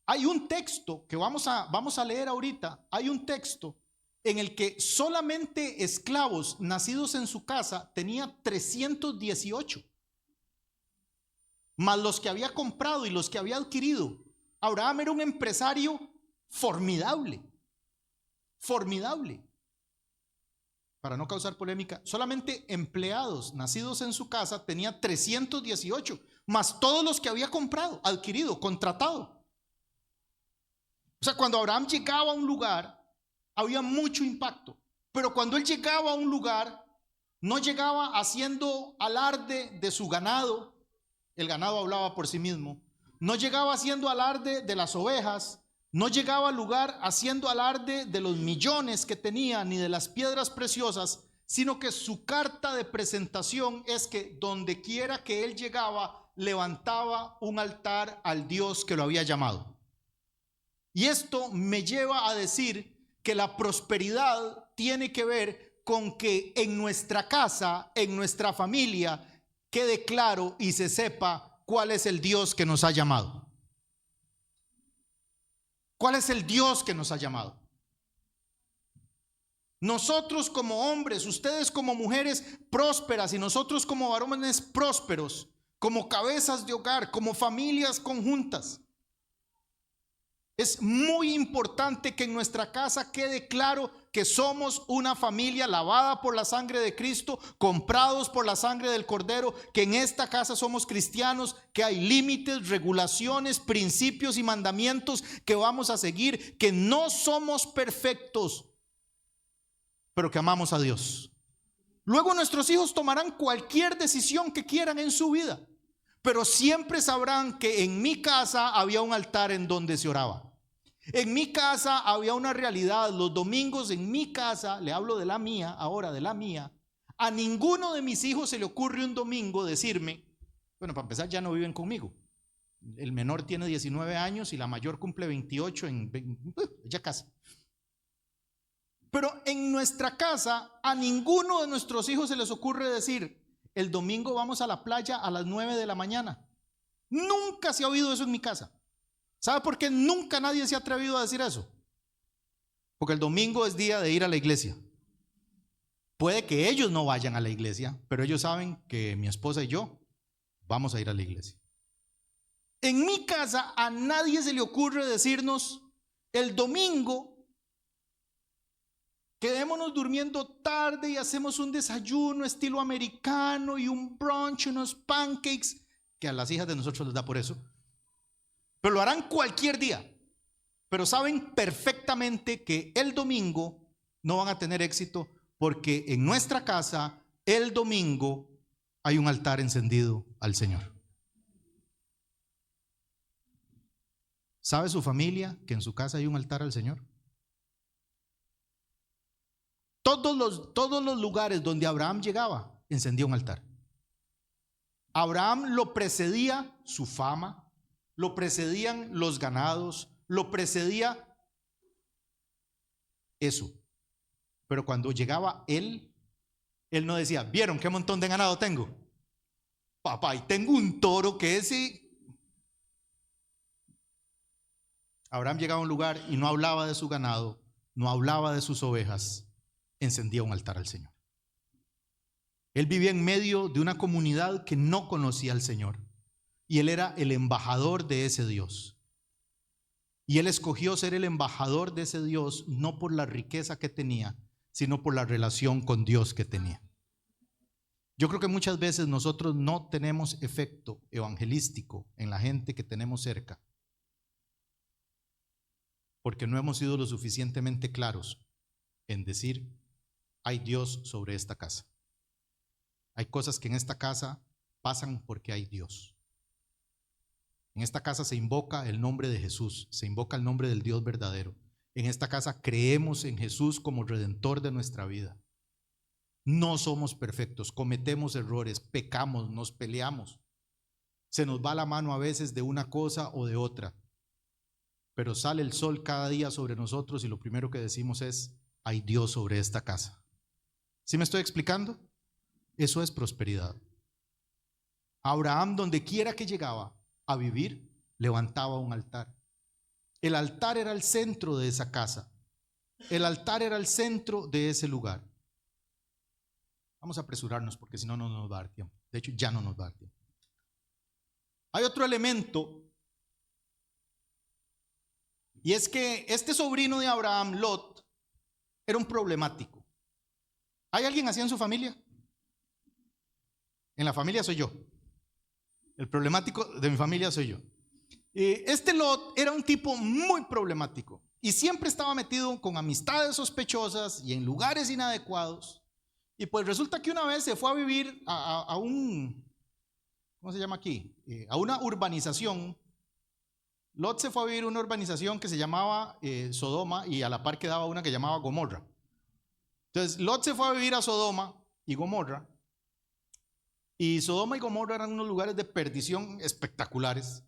Hay un texto que vamos a leer ahorita, hay un texto en el que solamente esclavos nacidos en su casa tenía 318, más los que había comprado y los que había adquirido. Abraham era un empresario formidable, formidable. Para no causar polémica, solamente empleados nacidos en su casa tenía 318, más todos los que había comprado, adquirido, contratado. O sea, cuando Abraham llegaba a un lugar, había mucho impacto. Pero cuando él llegaba a un lugar, no llegaba haciendo alarde de su ganado. El ganado hablaba por sí mismo. No llegaba haciendo alarde de las ovejas. No llegaba al lugar haciendo alarde de los millones que tenía, ni de las piedras preciosas, sino que su carta de presentación es que donde quiera que él llegaba, levantaba un altar al Dios que lo había llamado. Y esto me lleva a decir que la prosperidad tiene que ver con que en nuestra casa, en nuestra familia, quede claro y se sepa cuál es el Dios que nos ha llamado. ¿Cuál es el Dios que nos ha llamado? Nosotros como hombres, ustedes como mujeres prósperas y nosotros como varones prósperos, como cabezas de hogar, como familias conjuntas. Es muy importante que en nuestra casa quede claro que somos una familia lavada por la sangre de Cristo, comprados por la sangre del Cordero, que en esta casa somos cristianos, que hay límites, regulaciones, principios y mandamientos que vamos a seguir, que no somos perfectos, pero que amamos a Dios. Luego nuestros hijos tomarán cualquier decisión que quieran en su vida, pero siempre sabrán que en mi casa había un altar en donde se oraba. En mi casa había una realidad. Los domingos en mi casa, le hablo de la mía, ahora de la mía, a ninguno de mis hijos se le ocurre un domingo decirme, bueno, para empezar ya no viven conmigo. El menor tiene 19 años y la mayor cumple 28 ya casi. Pero en nuestra casa a ninguno de nuestros hijos se les ocurre decir, el domingo vamos a la playa a las 9 de la mañana. Nunca se ha oído eso en mi casa. ¿Sabe por qué nunca nadie se ha atrevido a decir eso? Porque el domingo es día de ir a la iglesia. Puede que ellos no vayan a la iglesia, pero ellos saben que mi esposa y yo vamos a ir a la iglesia. En mi casa a nadie se le ocurre decirnos el domingo quedémonos durmiendo tarde y hacemos un desayuno estilo americano y un brunch, unos pancakes, que a las hijas de nosotros les da por eso. Pero lo harán cualquier día. pero saben perfectamente que el domingo no van a tener éxito porque en nuestra casa el domingo hay un altar encendido al Señor. ¿Sabe su familia que en su casa hay un altar al Señor? Todos los lugares donde Abraham llegaba, encendía un altar. Abraham lo precedía su fama, lo precedían los ganados, lo precedía eso. Pero cuando llegaba él no decía, ¿vieron qué montón de ganado tengo? Papá, y tengo un toro que ese... Abraham llegaba a un lugar y no hablaba de su ganado, no hablaba de sus ovejas, encendía un altar al Señor. Él vivía en medio de una comunidad que no conocía al Señor y él era el embajador de ese Dios. Y él escogió ser el embajador de ese Dios no por la riqueza que tenía, sino por la relación con Dios que tenía. Yo creo que muchas veces nosotros no tenemos efecto evangelístico en la gente que tenemos cerca porque no hemos sido lo suficientemente claros en decir, hay Dios sobre esta casa. Hay cosas que en esta casa pasan porque hay Dios. En esta casa se invoca el nombre de Jesús, se invoca el nombre del Dios verdadero. En esta casa creemos en Jesús como redentor de nuestra vida. No somos perfectos, cometemos errores, pecamos, nos peleamos. Se nos va la mano a veces de una cosa o de otra. Pero sale el sol cada día sobre nosotros y lo primero que decimos es, hay Dios sobre esta casa. ¿Sí me estoy explicando? Eso es prosperidad. Abraham, donde quiera que llegaba a vivir, levantaba un altar. El altar era el centro de esa casa. El altar era el centro de ese lugar. Vamos a apresurarnos porque si no, no nos va a dar tiempo. De hecho, ya no nos va a dar tiempo. Hay otro elemento. Y es que este sobrino de Abraham, Lot, era un problemático. ¿Hay alguien así en su familia? En la familia soy yo. El problemático de mi familia soy yo. Este Lot era un tipo muy problemático y siempre estaba metido con amistades sospechosas y en lugares inadecuados. Y pues resulta que una vez se fue a vivir a un, ¿cómo se llama aquí? A una urbanización. Lot se fue a vivir a una urbanización que se llamaba Sodoma y a la par quedaba una que llamaba Gomorra. Entonces Lot se fue a vivir a Sodoma y Gomorra. Y Sodoma y Gomorra eran unos lugares de perdición espectaculares.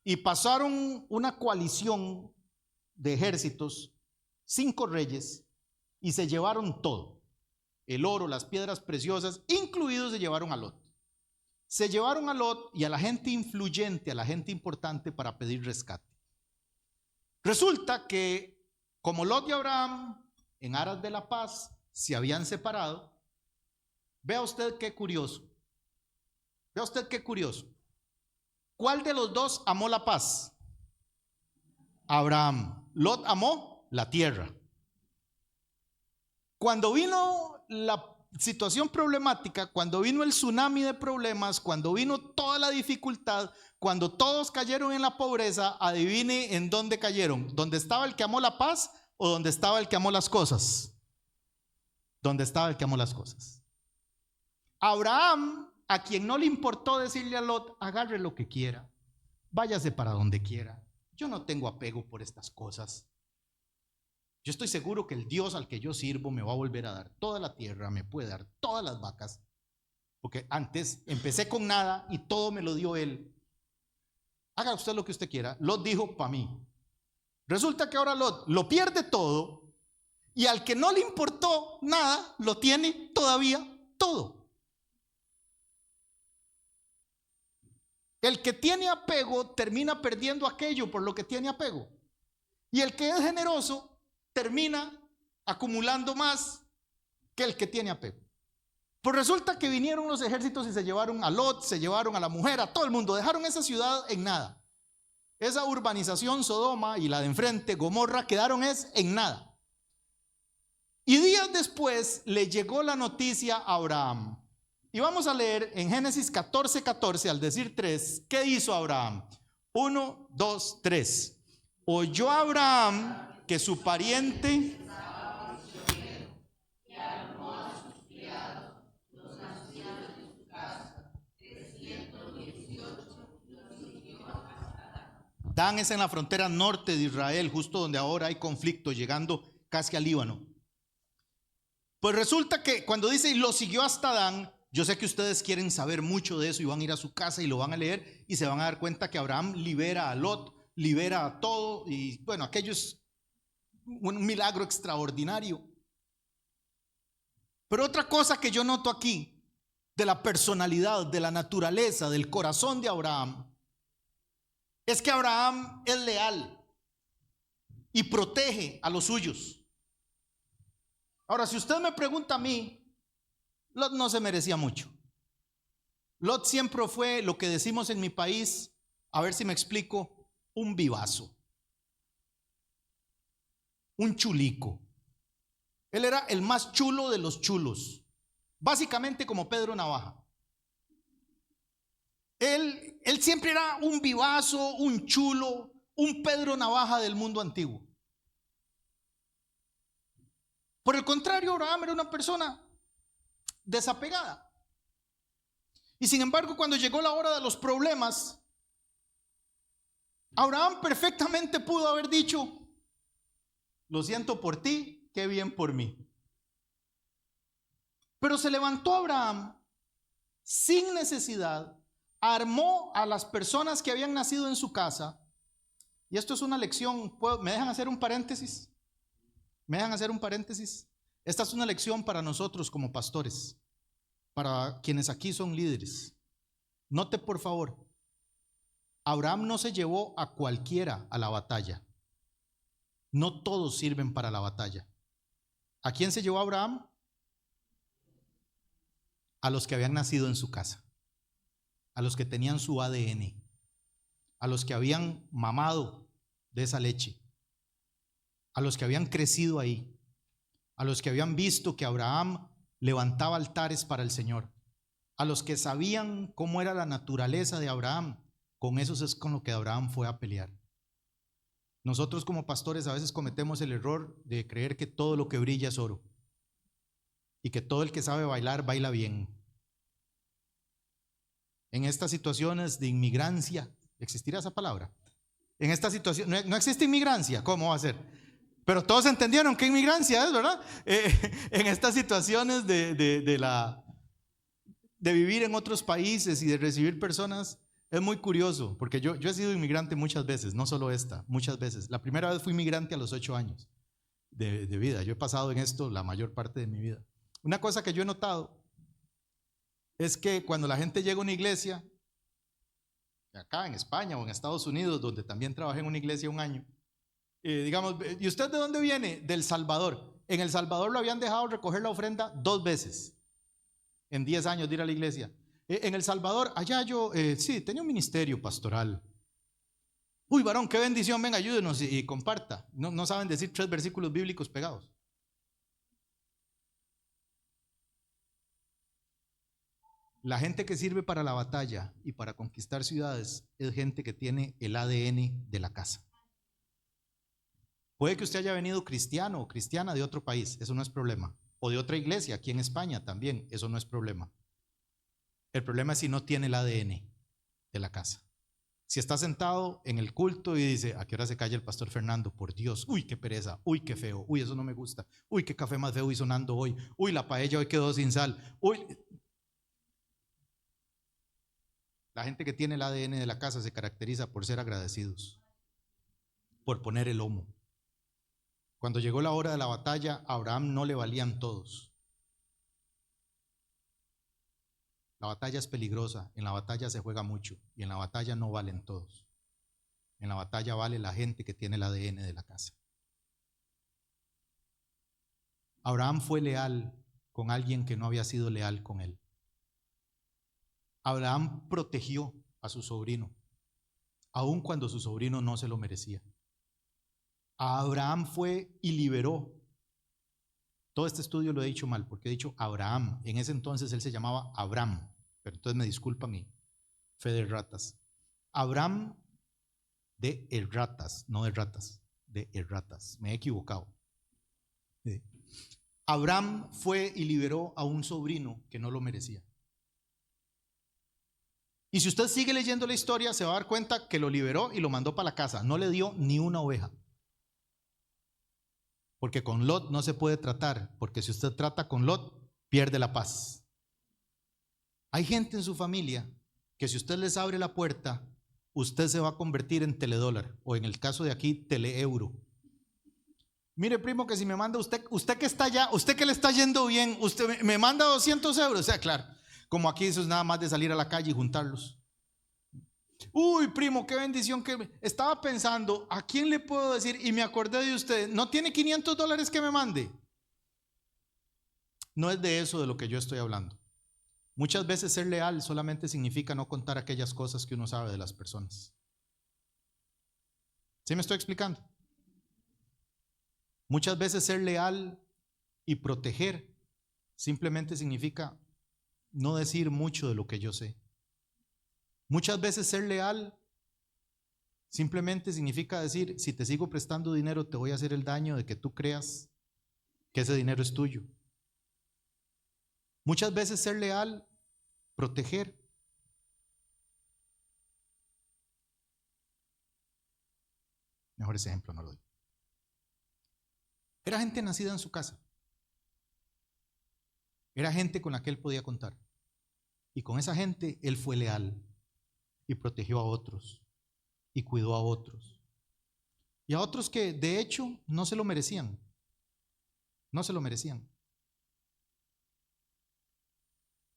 Y pasaron una coalición de ejércitos, 5 reyes, y se llevaron todo. El oro, las piedras preciosas, incluidos se llevaron a Lot. Se llevaron a Lot y a la gente influyente, a la gente importante para pedir rescate. Resulta que como Lot y Abraham, en aras de la paz, se habían separado. Vea usted qué curioso. Vea usted qué curioso. ¿Cuál de los dos amó la paz? Abraham. Lot amó la tierra. Cuando vino la situación problemática, cuando vino el tsunami de problemas, cuando vino toda la dificultad, cuando todos cayeron en la pobreza, adivine en dónde cayeron. ¿Dónde estaba el que amó la paz o dónde estaba el que amó las cosas? ¿Dónde estaba el que amó las cosas? Abraham, a quien no le importó decirle a Lot, agarre lo que quiera, váyase para donde quiera. Yo no tengo apego por estas cosas. Yo estoy seguro que el Dios al que yo sirvo me va a volver a dar toda la tierra, me puede dar todas las vacas, porque antes empecé con nada y todo me lo dio Él. Haga usted lo que usted quiera. Lot dijo, para mí. Resulta que ahora Lot lo pierde todo y al que no le importó nada, lo tiene todavía todo. El que tiene apego termina perdiendo aquello por lo que tiene apego. Y el que es generoso termina acumulando más que el que tiene apego. Pues resulta que vinieron los ejércitos y se llevaron a Lot, se llevaron a la mujer, a todo el mundo, dejaron esa ciudad en nada. Esa urbanización Sodoma y la de enfrente, Gomorra, quedaron en nada. Y días después le llegó la noticia a Abraham. Y vamos a leer en Génesis 14:14, al decir 3, ¿qué hizo Abraham? 1, 2, 3. oyó Abraham que su pariente Dan es en la frontera norte de Israel, justo donde ahora hay conflicto, llegando casi al Líbano. Pues resulta que cuando dice y lo siguió hasta Dan, yo sé que ustedes quieren saber mucho de eso y van a ir a su casa y lo van a leer y se van a dar cuenta que Abraham libera a Lot, libera a todo, y bueno, aquello es un milagro extraordinario. Pero otra cosa que yo noto aquí, de la personalidad, de la naturaleza, del corazón de Abraham, es que Abraham es leal y protege a los suyos. Ahora, si usted me pregunta a mí, Lot no se merecía mucho. Lot siempre fue lo que decimos en mi país, a ver si me explico, un vivazo, un chulico. Él era el más chulo de los chulos, básicamente como Pedro Navaja. Él siempre era un vivazo, un chulo, un Pedro Navaja del mundo antiguo. Por el contrario, Abraham era una persona desapegada. Y sin embargo, cuando llegó la hora de los problemas, Abraham perfectamente pudo haber dicho: lo siento por ti, qué bien por mí. Pero se levantó Abraham sin necesidad, armó a las personas que habían nacido en su casa. Y esto es una lección. ¿Me dejan hacer un paréntesis? ¿Me dejan hacer un paréntesis? Esta es una lección para nosotros como pastores, para quienes aquí son líderes. Note por favor, Abraham no se llevó a cualquiera a la batalla. No todos sirven para la batalla. ¿A quién se llevó Abraham? A los que habían nacido en su casa, a los que tenían su ADN, a los que habían mamado de esa leche, a los que habían crecido ahí, a los que habían visto que Abraham levantaba altares para el Señor, a los que sabían cómo era la naturaleza de Abraham. Con esos es con lo que Abraham fue a pelear. Nosotros como pastores a veces cometemos el error de creer que todo lo que brilla es oro y que todo el que sabe bailar baila bien. En estas situaciones de inmigrancia, ¿existirá esa palabra? En esta situación, no existe inmigrancia, ¿cómo va a ser? Pero todos entendieron qué inmigrancia es, ¿verdad? En estas situaciones de vivir en otros países y de recibir personas, es muy curioso, porque yo he sido inmigrante muchas veces, no solo esta, muchas veces. La primera vez fui inmigrante a los 8 años de vida. Yo he pasado en esto la mayor parte de mi vida. Una cosa que yo he notado es que cuando la gente llega a una iglesia, acá en España o en Estados Unidos, donde también trabajé en una iglesia un año, digamos, ¿y usted de dónde viene? Del Salvador. En El Salvador lo habían dejado recoger la ofrenda 2 veces en 10 años de ir a la iglesia. En El Salvador, allá yo, sí, tenía un ministerio pastoral. Uy, varón, qué bendición, venga, ayúdenos y comparta. No saben decir 3 versículos bíblicos pegados. La gente que sirve para la batalla y para conquistar ciudades es gente que tiene el ADN de la casa. Puede que usted haya venido cristiano o cristiana de otro país, eso no es problema. O de otra iglesia, aquí en España también, eso no es problema. El problema es si no tiene el ADN de la casa. Si está sentado en el culto y dice: ¿a qué hora se calla el pastor Fernando? Por Dios, uy, qué pereza, uy, qué feo, uy, eso no me gusta, uy, qué café más feo y sonando hoy, uy, la paella hoy quedó sin sal, uy. La gente que tiene el ADN de la casa se caracteriza por ser agradecidos, por poner el lomo. Cuando llegó la hora de la batalla, a Abraham no le valían todos. La batalla es peligrosa, en la batalla se juega mucho y en la batalla no valen todos. En la batalla vale la gente que tiene el ADN de la casa. Abraham fue leal con alguien que no había sido leal con él. Abraham protegió a su sobrino, aun cuando su sobrino no se lo merecía. Abraham fue y liberó. Todo este estudio lo he dicho mal porque he dicho Abraham. En ese entonces él se llamaba Abram, pero entonces me disculpan y fe de ratas. Abraham de erratas, no de ratas, de erratas. Me he equivocado. Sí. Abraham fue y liberó a un sobrino que no lo merecía. Y si usted sigue leyendo la historia, se va a dar cuenta que lo liberó y lo mandó para la casa. No le dio ni una oveja. Porque con Lot no se puede tratar, porque si usted trata con Lot, pierde la paz. Hay gente en su familia que si usted les abre la puerta, usted se va a convertir en teledólar, o en el caso de aquí, teleeuro. Mire, primo, que si me manda usted que está allá, usted que le está yendo bien, usted me manda 200 euros. O sea, claro, como aquí eso es nada más de salir a la calle y juntarlos. Uy, primo, qué bendición que estaba pensando, ¿a quién le puedo decir? Y me acordé de usted, ¿no tiene $500 que me mande? No es de eso de lo que yo estoy hablando. Muchas veces ser leal solamente significa no contar aquellas cosas que uno sabe de las personas. ¿Sí me estoy explicando? Muchas veces ser leal y proteger simplemente significa no decir mucho de lo que yo sé. Muchas veces ser leal simplemente significa decir, si te sigo prestando dinero, te voy a hacer el daño de que tú creas que ese dinero es tuyo. Muchas veces ser leal, proteger. Mejor ese ejemplo no lo doy. Era gente nacida en su casa. Era gente con la que él podía contar. Y con esa gente él fue leal y protegió a otros y cuidó a otros. Y a otros que de hecho no se lo merecían. No se lo merecían.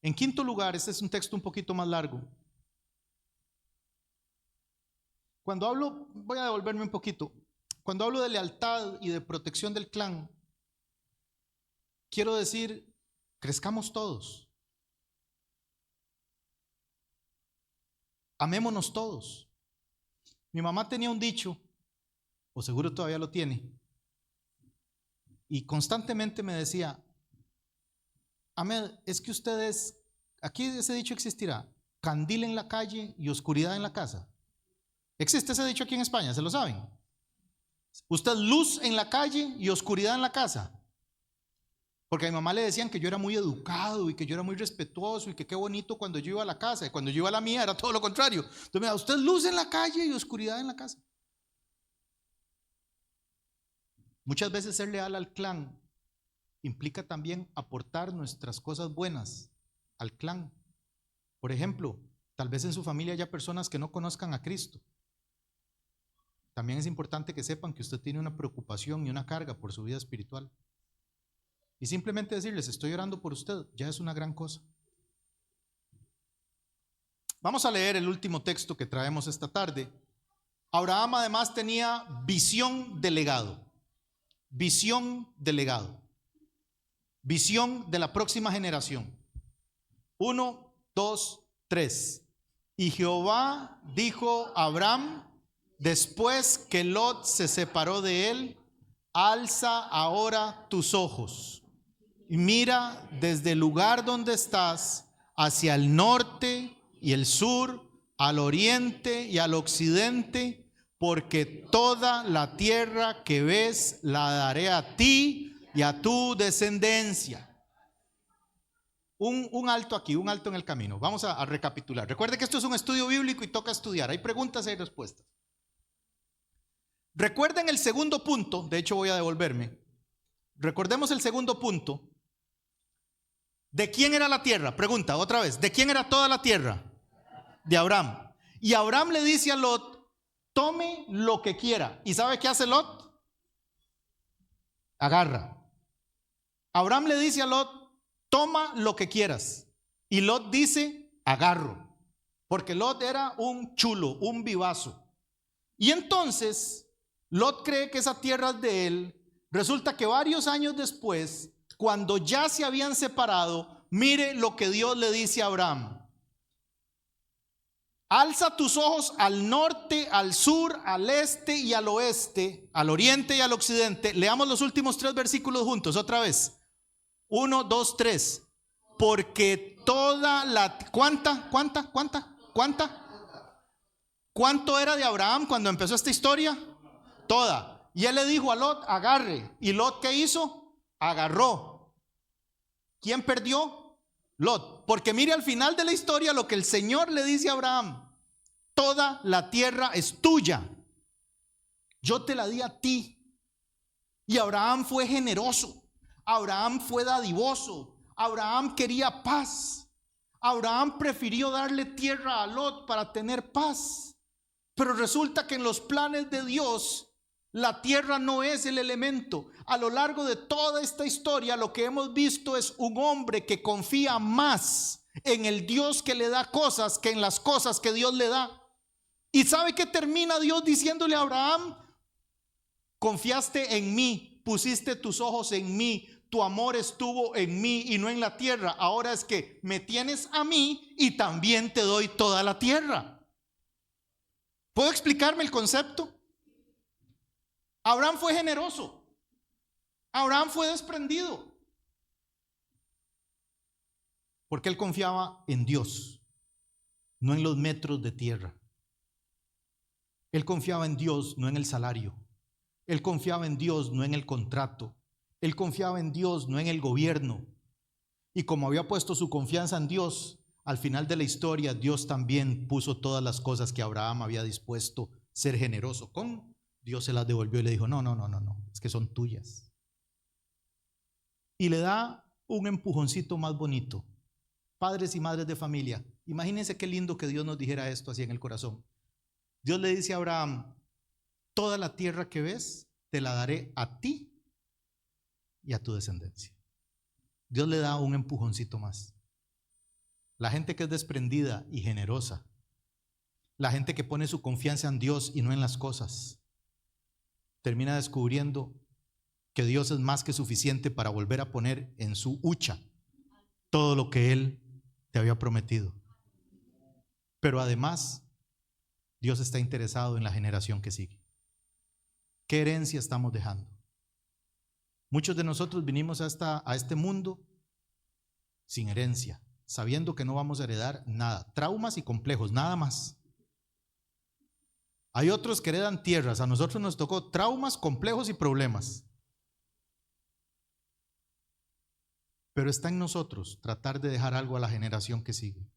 En quinto lugar, este es un texto un poquito más largo. Cuando hablo, voy a devolverme un poquito. Cuando hablo de lealtad y de protección del clan, quiero decir, crezcamos todos. Amémonos todos. Mi mamá tenía un dicho, o seguro todavía lo tiene, y constantemente me decía, Ahmed, es que ustedes, aquí ese dicho existirá, candil en la calle y oscuridad en la casa. Existe ese dicho aquí en España, ¿se lo saben? Usted luz en la calle y oscuridad en la casa. Porque a mi mamá le decían que yo era muy educado y que yo era muy respetuoso y que qué bonito cuando yo iba a la casa. Y cuando yo iba a la mía era todo lo contrario. Entonces me da, usted luz en la calle y oscuridad en la casa. Muchas veces ser leal al clan implica también aportar nuestras cosas buenas al clan. Por ejemplo, tal vez en su familia haya personas que no conozcan a Cristo. También es importante que sepan que usted tiene una preocupación y una carga por su vida espiritual. Y simplemente decirles, estoy orando por usted, ya es una gran cosa. Vamos a leer el último texto que traemos esta tarde. Abraham además tenía visión de legado. Visión de legado. Visión de la próxima generación. 1, 2, 3. Y Jehová dijo a Abraham, después que Lot se separó de él, alza ahora tus ojos y mira desde el lugar donde estás hacia el norte y el sur, al oriente y al occidente, porque toda la tierra que ves la daré a ti y a tu descendencia. Un alto aquí, un alto en el camino. Vamos a recapitular. Recuerde que esto es un estudio bíblico y toca estudiar. Hay preguntas y hay respuestas. Recuerden el segundo punto, de hecho voy a devolverme. Recordemos el segundo punto. ¿De quién era la tierra? Pregunta otra vez. ¿De quién era toda la tierra? De Abraham. Y Abraham le dice a Lot, tome lo que quiera. ¿Y sabe qué hace Lot? Agarra. Abraham le dice a Lot, toma lo que quieras. Y Lot dice, agarro. Porque Lot era un chulo, un vivazo. Y entonces, Lot cree que esa tierra es de él. Resulta que varios años después, cuando ya se habían separado, mire lo que Dios le dice a Abraham. Alza tus ojos al norte, al sur, al este y al oeste, al oriente y al occidente. Leamos los últimos 3 versículos juntos, otra vez. 1, 2, 3. Porque toda la... ¿Cuánta? ¿Cuánto era de Abraham cuando empezó esta historia? Toda. Y él le dijo a Lot, agarre. ¿Y Lot qué hizo? Agarró. ¿Quién perdió? Lot. Porque mire al final de la historia lo que el Señor le dice a Abraham: toda la tierra es tuya, yo te la di a ti. Y Abraham fue generoso, Abraham fue dadivoso, Abraham quería paz. Abraham prefirió darle tierra a Lot para tener paz. Pero resulta que en los planes de Dios la tierra no es el elemento. A lo largo de toda esta historia lo que hemos visto es un hombre que confía más en el Dios que le da cosas que en las cosas que Dios le da. ¿Y sabe qué termina Dios diciéndole a Abraham? Confiaste en mí, pusiste tus ojos en mí, tu amor estuvo en mí y no en la tierra. Ahora es que me tienes a mí y también te doy toda la tierra. ¿Puedo explicarme el concepto? Abraham fue generoso, Abraham fue desprendido, porque él confiaba en Dios, no en los metros de tierra. Él confiaba en Dios, no en el salario. Él confiaba en Dios, no en el contrato. Él confiaba en Dios, no en el gobierno. Y como había puesto su confianza en Dios, al final de la historia Dios también puso todas las cosas que Abraham había dispuesto ser generoso con. Dios se las devolvió y le dijo: no, es que son tuyas. Y le da un empujoncito más bonito. Padres y madres de familia, imagínense qué lindo que Dios nos dijera esto así en el corazón. Dios le dice a Abraham: toda la tierra que ves te la daré a ti y a tu descendencia. Dios le da un empujoncito más. La gente que es desprendida y generosa, la gente que pone su confianza en Dios y no en las cosas, termina descubriendo que Dios es más que suficiente para volver a poner en su hucha todo lo que Él te había prometido. Pero además, Dios está interesado en la generación que sigue. ¿Qué herencia estamos dejando? Muchos de nosotros vinimos a este mundo sin herencia, sabiendo que no vamos a heredar nada, traumas y complejos, nada más. Hay otros que heredan tierras, a nosotros nos tocó traumas, complejos y problemas. Pero está en nosotros tratar de dejar algo a la generación que sigue.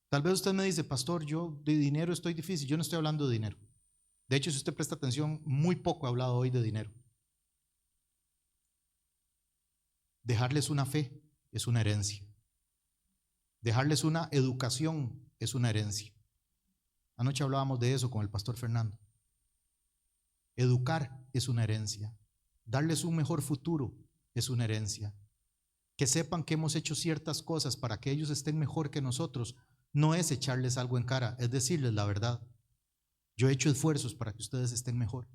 Tal vez usted me dice: pastor, yo de dinero estoy difícil. Yo no estoy hablando de dinero. De hecho, si usted presta atención, muy poco he hablado hoy de dinero. Dejarles una fe es una herencia. Dejarles una educación es una herencia. Anoche hablábamos de eso con el pastor Fernando. Educar es una herencia. Darles un mejor futuro es una herencia. Que sepan que hemos hecho ciertas cosas para que ellos estén mejor que nosotros no es echarles algo en cara, es decirles la verdad. Yo he hecho esfuerzos para que ustedes estén mejor.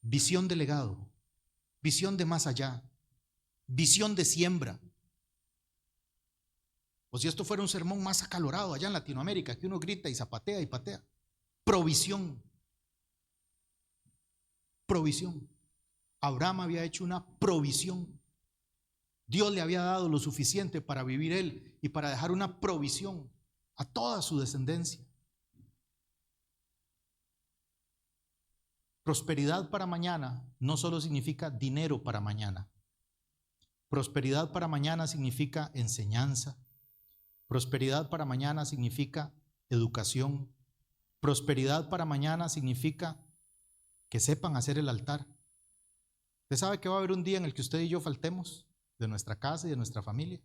Visión de legado, visión de más allá, visión de siembra. O si esto fuera un sermón más acalorado allá en Latinoamérica, que uno grita y zapatea y patea. Provisión. Provisión. Abraham había hecho una provisión. Dios le había dado lo suficiente para vivir él y para dejar una provisión a toda su descendencia. Prosperidad para mañana no solo significa dinero para mañana. Prosperidad para mañana significa enseñanza. Prosperidad para mañana significa educación. Prosperidad para mañana significa que sepan hacer el altar. ¿Usted sabe que va a haber un día en el que usted y yo faltemos de nuestra casa y de nuestra familia?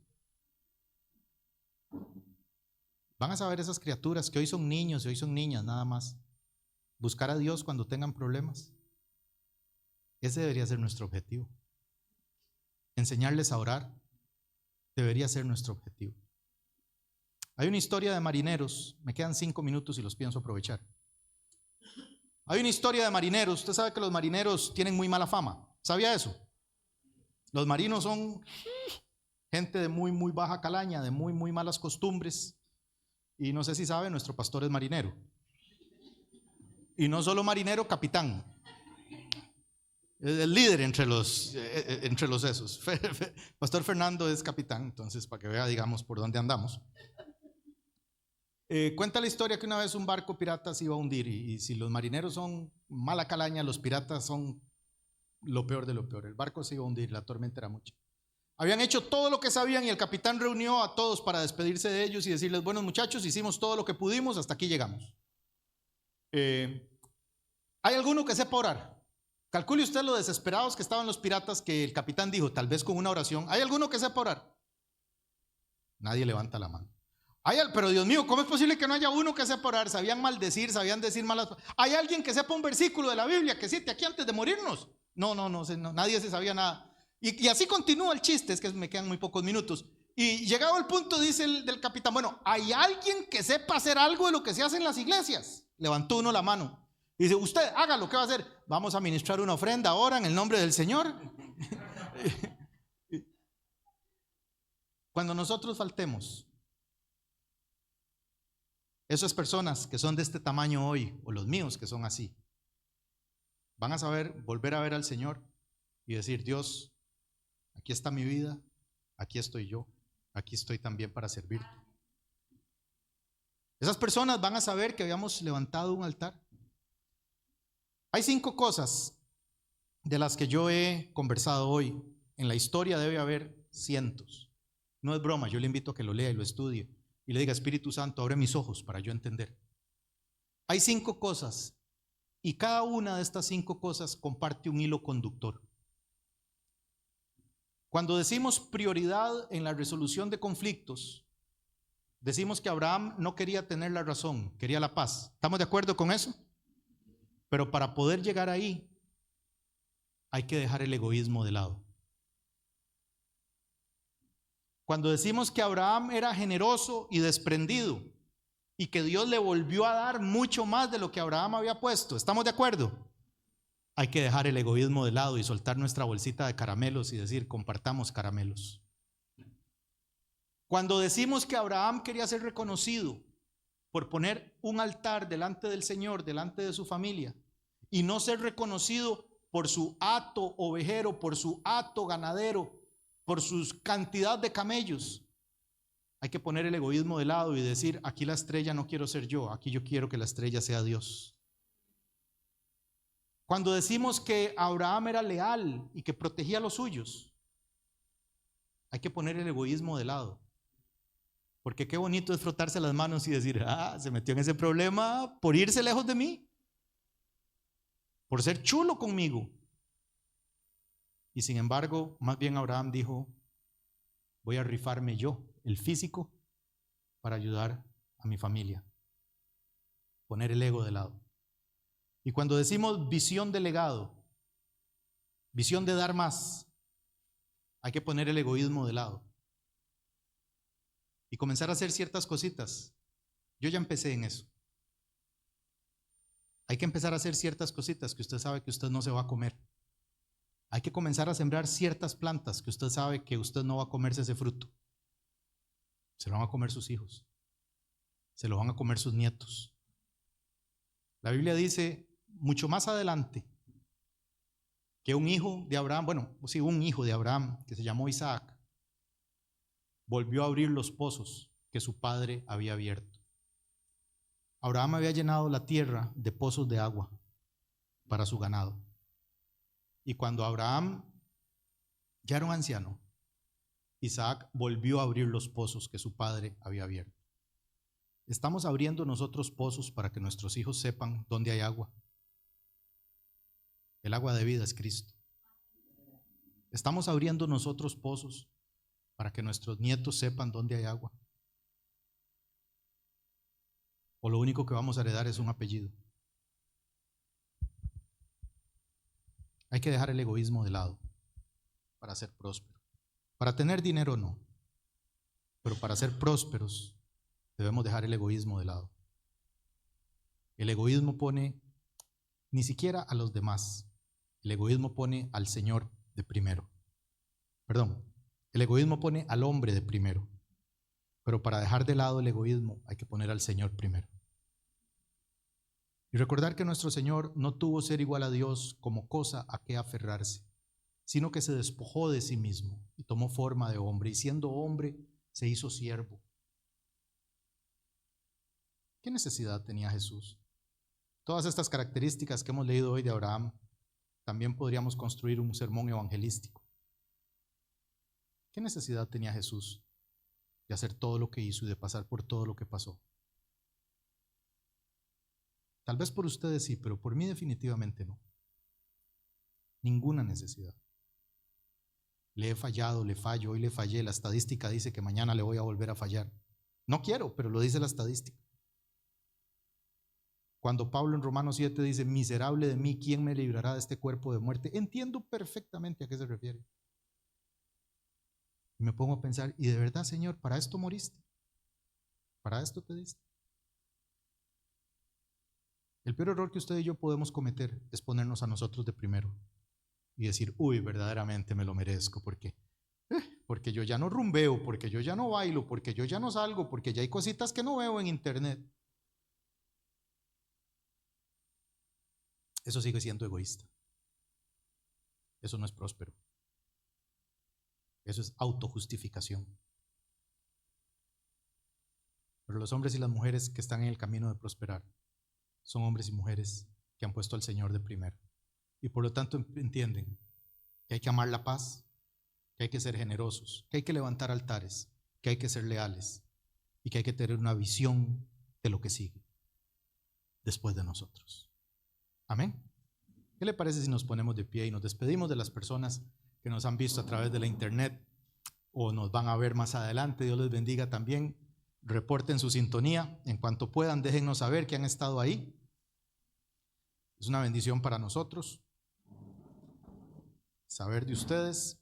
Van a saber esas criaturas que hoy son niños y hoy son niñas nada más, buscar a Dios cuando tengan problemas. Ese debería ser nuestro objetivo. Enseñarles a orar debería ser nuestro objetivo. Hay una historia de marineros, me quedan 5 minutos y los pienso aprovechar. Hay una historia de marineros, usted sabe que los marineros tienen muy mala fama, ¿sabía eso? Los marinos son gente de muy, muy baja calaña, de muy, muy malas costumbres. Y no sé si sabe, nuestro pastor es marinero. Y no solo marinero, capitán. Es el líder entre los esos. Pastor Fernando es capitán, entonces para que vea, digamos, por dónde andamos. Cuenta la historia que una vez un barco pirata se iba a hundir y si los marineros son mala calaña, los piratas son lo peor de lo peor. El barco se iba a hundir, la tormenta era mucha. Habían hecho todo lo que sabían y el capitán reunió a todos para despedirse de ellos y decirles: bueno, muchachos, hicimos todo lo que pudimos, hasta aquí llegamos. ¿Hay alguno que sepa orar? Calcule usted lo desesperados que estaban los piratas, que el capitán dijo, tal vez con una oración. ¿Hay alguno que sepa orar? Nadie levanta la mano. Pero Dios mío, ¿cómo es posible que no haya uno que sepa orar? Sabían maldecir, sabían decir malas. ¿Hay alguien que sepa un versículo de la Biblia que cite aquí antes de morirnos? No, nadie se sabía nada. Y así continúa el chiste, es que me quedan muy pocos minutos. Y llegado el punto, dice el del capitán: bueno, ¿hay alguien que sepa hacer algo de lo que se hace en las iglesias? Levantó uno la mano. Dice: usted, hágalo, ¿qué va a hacer? Vamos a ministrar una ofrenda ahora en el nombre del Señor. Cuando nosotros faltemos, esas personas que son de este tamaño hoy, o los míos que son así, van a saber volver a ver al Señor y decir: Dios, aquí está mi vida, aquí estoy yo, aquí estoy también para servirte. Esas personas van a saber que habíamos levantado un altar. Hay 5 cosas de las que yo he conversado hoy. En la historia debe haber cientos. No es broma, yo le invito a que lo lea y lo estudie y le diga: Espíritu Santo, abre mis ojos para yo entender. Hay 5 cosas y cada una de estas 5 cosas comparte un hilo conductor. Cuando decimos prioridad en la resolución de conflictos, decimos que Abraham no quería tener la razón, quería la paz. ¿Estamos de acuerdo con eso? Pero para poder llegar ahí, hay que dejar el egoísmo de lado. Cuando decimos que Abraham era generoso y desprendido y que Dios le volvió a dar mucho más de lo que Abraham había puesto, ¿estamos de acuerdo? Hay que dejar el egoísmo de lado y soltar nuestra bolsita de caramelos y decir: compartamos caramelos. Cuando decimos que Abraham quería ser reconocido por poner un altar delante del Señor, delante de su familia, y no ser reconocido por su hato ovejero, por su hato ganadero, por su cantidad de camellos, hay que poner el egoísmo de lado y decir: aquí la estrella no quiero ser yo, aquí yo quiero que la estrella sea Dios. Cuando decimos que Abraham era leal y que protegía a los suyos, hay que poner el egoísmo de lado. Porque qué bonito es frotarse las manos y decir: se metió en ese problema por irse lejos de mí, por ser chulo conmigo. Y sin embargo, más bien Abraham dijo: voy a rifarme yo, el físico, para ayudar a mi familia. Poner el ego de lado. Y cuando decimos visión de legado, visión de dar más, hay que poner el egoísmo de lado y comenzar a hacer ciertas cositas. Yo ya empecé en eso. Hay que empezar a hacer ciertas cositas que usted sabe que usted no se va a comer. Hay que comenzar a sembrar ciertas plantas que usted sabe que usted no va a comerse ese fruto. Se lo van a comer sus hijos. Se lo van a comer sus nietos. La Biblia dice mucho más adelante que un hijo de Abraham, un hijo de Abraham que se llamó Isaac, volvió a abrir los pozos que su padre había abierto. Abraham había llenado la tierra de pozos de agua para su ganado. Y cuando Abraham ya era un anciano, Isaac volvió a abrir los pozos que su padre había abierto. Estamos abriendo nosotros pozos para que nuestros hijos sepan dónde hay agua. El agua de vida es Cristo. Estamos abriendo nosotros pozos para que nuestros nietos sepan dónde hay agua. O lo único que vamos a heredar es un apellido. Hay que dejar el egoísmo de lado para ser próspero. Para tener dinero no, pero para ser prósperos debemos dejar el egoísmo de lado. El egoísmo pone ni siquiera a los demás. El egoísmo pone al Señor de primero. El egoísmo pone al hombre de primero. Pero para dejar de lado el egoísmo hay que poner al Señor primero. Y recordar que nuestro Señor no tuvo ser igual a Dios como cosa a que aferrarse, sino que se despojó de sí mismo y tomó forma de hombre, y siendo hombre se hizo siervo. ¿Qué necesidad tenía Jesús? Todas estas características que hemos leído hoy de Abraham, también podríamos construir un sermón evangelístico. ¿Qué necesidad tenía Jesús de hacer todo lo que hizo y de pasar por todo lo que pasó? Tal vez por ustedes sí, pero por mí definitivamente no. Ninguna necesidad. Le he fallado, le fallo, hoy le fallé. La estadística dice que mañana le voy a volver a fallar. No quiero, pero lo dice la estadística. Cuando Pablo en Romanos 7 dice, miserable de mí, ¿quién me librará de este cuerpo de muerte? Entiendo perfectamente a qué se refiere. Y me pongo a pensar, ¿y de verdad, Señor, para esto moriste? ¿Para esto te diste? El peor error que usted y yo podemos cometer es ponernos a nosotros de primero y decir, uy, verdaderamente me lo merezco, porque yo ya no rumbeo, porque yo ya no bailo, porque yo ya no salgo, porque ya hay cositas que no veo en internet. Eso sigue siendo egoísta. Eso no es próspero. Eso es autojustificación. Pero los hombres y las mujeres que están en el camino de prosperar son hombres y mujeres que han puesto al Señor de primero. Y por lo tanto entienden que hay que amar la paz, que hay que ser generosos, que hay que levantar altares, que hay que ser leales y que hay que tener una visión de lo que sigue después de nosotros. Amén. ¿Qué le parece si nos ponemos de pie y nos despedimos de las personas que nos han visto a través de la internet o nos van a ver más adelante? Dios les bendiga también. Reporten su sintonía. En cuanto puedan, déjennos saber que han estado ahí. Es una bendición para nosotros saber de ustedes.